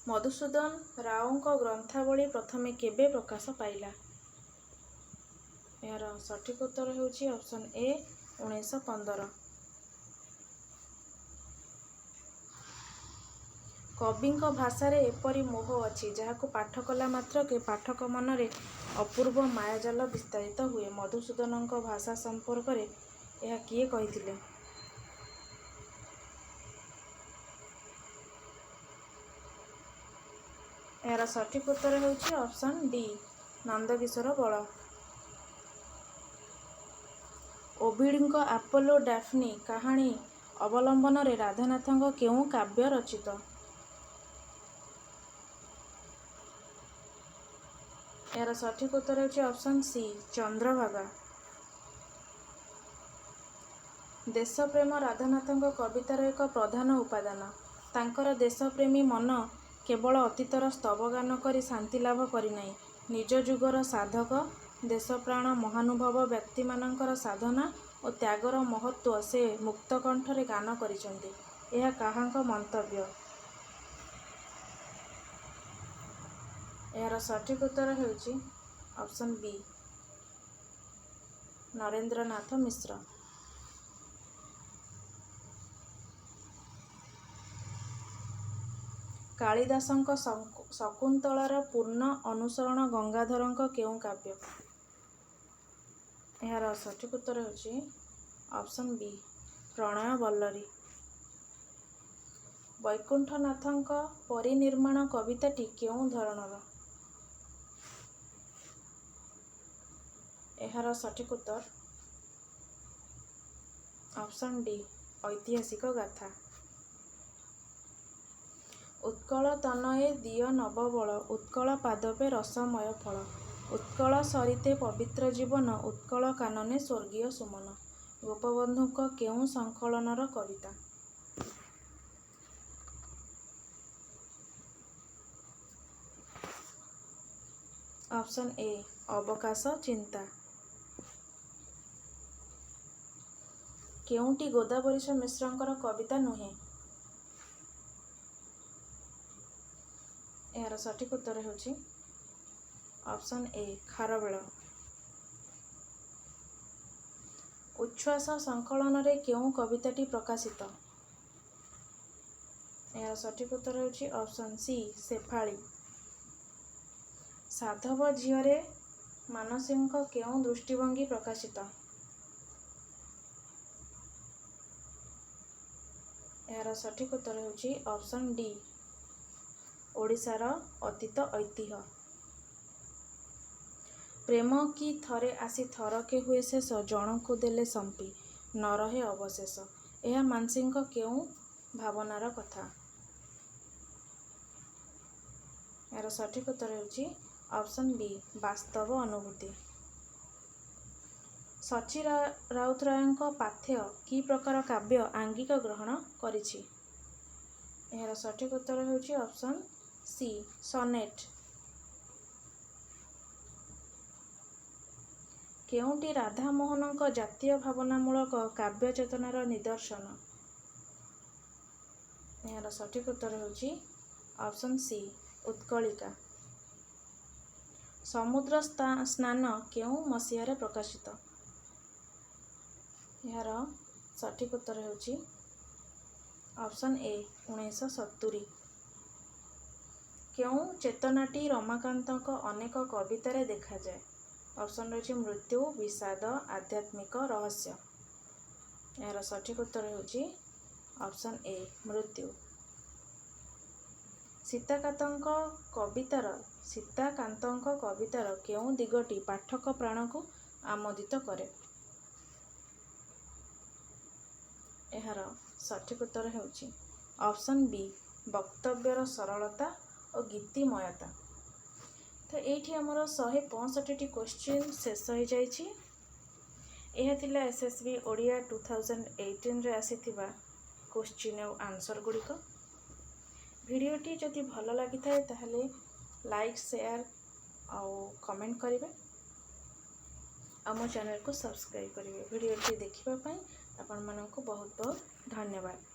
[SPEAKER 1] ମଧୁସୂଦନ ରାଓଙ୍କ ଗ୍ରନ୍ଥାବଳୀ ପ୍ରଥମେ କେବେ ପ୍ରକାଶ ପାଇଲା? ଏହାର ସଠିକ୍ ଉତ୍ତର ହେଉଛି ଅପସନ୍ ଏ 1915। କବିଙ୍କ ଭାଷାରେ ଏପରି ମୋହ ଅଛି ଯାହାକୁ ପାଠ କଲା ମାତ୍ରକେ ପାଠକ ମନରେ ଅପୂର୍ବ ମାୟାଜାଲ ବିସ୍ତାରିତ ହୁଏ। ମଧୁସୂଦନଙ୍କ ଭାଷା ସମ୍ପର୍କରେ ଏହା କିଏ କହିଥିଲେ? ଏହାର ସଠିକ୍ ଉତ୍ତର ହେଉଛି ଅପସନ୍ ଡି ନନ୍ଦକିଶୋର ବଳ। ଓଭିଡ୍ଙ୍କ ଆପୋଲୋ ଡାଫ୍ନି କାହାଣୀ ଅବଲମ୍ବନରେ ରାଧାନାଥଙ୍କ କେଉଁ କାବ୍ୟ ରଚିତ? ଏହାର ସଠିକ୍ ଉତ୍ତର ହେଉଛି ଅପସନ୍ ସି ଚନ୍ଦ୍ରଭାଗା। ଦେଶପ୍ରେମ ରାଧାନାଥଙ୍କ କବିତାର ଏକ ପ୍ରଧାନ ଉପାଦାନ। ତାଙ୍କର ଦେଶପ୍ରେମୀ ମନ କେବଳ ଅତୀତର ସ୍ତବଗାନ କରି ଶାନ୍ତି ଲାଭ କରିନାହିଁ। ନିଜ ଯୁଗର ସାଧକ ଦେଶପ୍ରାଣ ମହାନୁଭବ ବ୍ୟକ୍ତିମାନଙ୍କର ସାଧନା ଓ ତ୍ୟାଗର ମହତ୍ତ୍ୱ ସେ ମୁକ୍ତକଣ୍ଠରେ ଗାନ କରିଛନ୍ତି। ଏହା କାହାଙ୍କ ମନ୍ତବ୍ୟ? ଏହାର ସଠିକ୍ ଉତ୍ତର ହେଉଛି ଅପସନ୍ ବି ନରେନ୍ଦ୍ରନାଥ ମିଶ୍ର। କାଳିଦାସଙ୍କ ଶକୁନ୍ତଳାର ପୂର୍ଣ୍ଣ ଅନୁସରଣ ଗଙ୍ଗାଧରଙ୍କ କେଉଁ କାବ୍ୟ? ଏହାର ସଠିକ୍ ଉତ୍ତର ହେଉଛି ଅପସନ୍ ବି ପ୍ରଣୟବଲ୍ଲରୀ। ବୈକୁଣ୍ଠନାଥଙ୍କ ପରିନିର୍ମାଣ କବିତାଟି କେଉଁ ଧରଣର? ଏହାର ସଠିକ୍ ଉତ୍ତର ଅପସନ୍ ଡି ଐତିହାସିକ ଗାଥା। ଉତ୍କଳ ତନୟେ ଦିଅ ନବବଳ ଉତ୍କଳ ପାଦପେ ରସମୟ ଫଳ ଉତ୍କଳ ସରିତେ ପବିତ୍ର ଜୀବନ ଉତ୍କଳ କାନନେ ସ୍ୱର୍ଗୀୟ ସୁମନ। ଗୋପବନ୍ଧୁଙ୍କ କେଉଁ ସଂକଳନର କବିତା? ଅପସନ୍ ଏ ଅବକାଶ ଚିନ୍ତା। କେଉଁଟି ଗୋଦାବରୀଶ ମିଶ୍ରଙ୍କର କବିତା ନୁହେଁ? ଏହାର ସଠିକ୍ ଉତ୍ତର ହେଉଛି ଅପସନ୍ ଏ ଖାରବେଳ। ଉଚ୍ଛ୍ୱାସ ସଂକଳନରେ କେଉଁ କବିତାଟି ପ୍ରକାଶିତ? ଏହାର ସଠିକ୍ ଉତ୍ତର ହେଉଛି ଅପସନ୍ ସି ଶେଫାଳୀ। ସାଧବ ଝିଅରେ ମାନସୀଙ୍କ କେଉଁ ଦୃଷ୍ଟିଭଙ୍ଗୀ ପ୍ରକାଶିତ? ଏହାର ସଠିକ୍ ଉତ୍ତର ହେଉଛି ଅପସନ୍ ଡି ଓଡ଼ିଶାର ଅତୀତ ଐତିହ୍ୟ। ପ୍ରେମ କି ଥରେ ଆସି ଥରକେ ହୁଏ ଶେଷ, ଜଣକୁ ଦେଲେ ସମ୍ପି ନ ରହେ ଅବଶେଷ। ଏହା ମାନ୍ସିଙ୍କ କେଉଁ ଭାବନାର କଥା? ଏହାର ସଠିକ୍ ଉତ୍ତର ହେଉଛି ଅପସନ୍ ବି, ବାସ୍ତବ ଅନୁଭୂତି। ସଚୀ ରାଉତରାୟଙ୍କ ପାଥେୟ କି ପ୍ରକାର କାବ୍ୟ ଆଙ୍ଗିକ ଗ୍ରହଣ କରିଛି? ଏହାର ସଠିକ୍ ଉତ୍ତର ହେଉଛି ଅପସନ୍ ସି, ସନେଟ୍। କେଉଁଟି ରାଧାମୋହନଙ୍କ ଜାତୀୟ ଭାବନାମୂଳକ କାବ୍ୟ ଚେତନାର ନିଦର୍ଶନ? ଏହାର ସଠିକ୍ ଉତ୍ତର ହେଉଛି ଅପସନ୍ ସି, ଉତ୍କଳିକା। ସମୁଦ୍ର ସ୍ନାନ କେଉଁ ମସିହାରେ ପ୍ରକାଶିତ? ଏହାର ସଠିକ୍ ଉତ୍ତର ହେଉଛି ଅପସନ୍ ଏ, 1970। କେଉଁ ଚେତନାଟି ରମାକାନ୍ତଙ୍କ ଅନେକ କବିତାରେ ଦେଖାଯାଏ? ଅପସନ୍ ରହିଛି ମୃତ୍ୟୁ, ବିଷାଦ, ଆଧ୍ୟାତ୍ମିକ, ରହସ୍ୟ। ଏହାର ସଠିକ୍ ଉତ୍ତର ହେଉଛି ଅପସନ୍ ଏ, ମୃତ୍ୟୁ। ସୀତାକାନ୍ତଙ୍କ କବିତାର କେଉଁ ଦିଗଟି ପାଠକ ପ୍ରାଣକୁ ଆମୋଦିତ କରେ? ଏହାର ସଠିକ୍ ଉତ୍ତର ହେଉଛି ଅପସନ୍ ବି, ବକ୍ତବ୍ୟର ସରଳତା ଓ ଗୀତିମୟତା। ତ ଏଇଠି ଆମର 165ଟି କୋଶ୍ଚିନ୍ ଶେଷ ହୋଇଯାଇଛି। ଏହା ଥିଲା SSB ଓଡ଼ିଆ 2018ରେ ଆସିଥିବା କୋଶ୍ଚିନ୍ ଆଉ ଆନ୍ସର୍ ଗୁଡ଼ିକ। ଭିଡ଼ିଓଟି ଯଦି ଭଲ ଲାଗିଥାଏ ତାହେଲେ ଲାଇକ୍, ସେୟାର ଆଉ କମେଣ୍ଟ କରିବେ। ଆମ ଚ୍ୟାନେଲକୁ ସବସ୍କ୍ରାଇବ୍ କରିବେ। ଭିଡ଼ିଓଟି ଦେଖିବା ପାଇଁ ଆପଣମାନଙ୍କୁ ବହୁତ ବହୁତ ଧନ୍ୟବାଦ।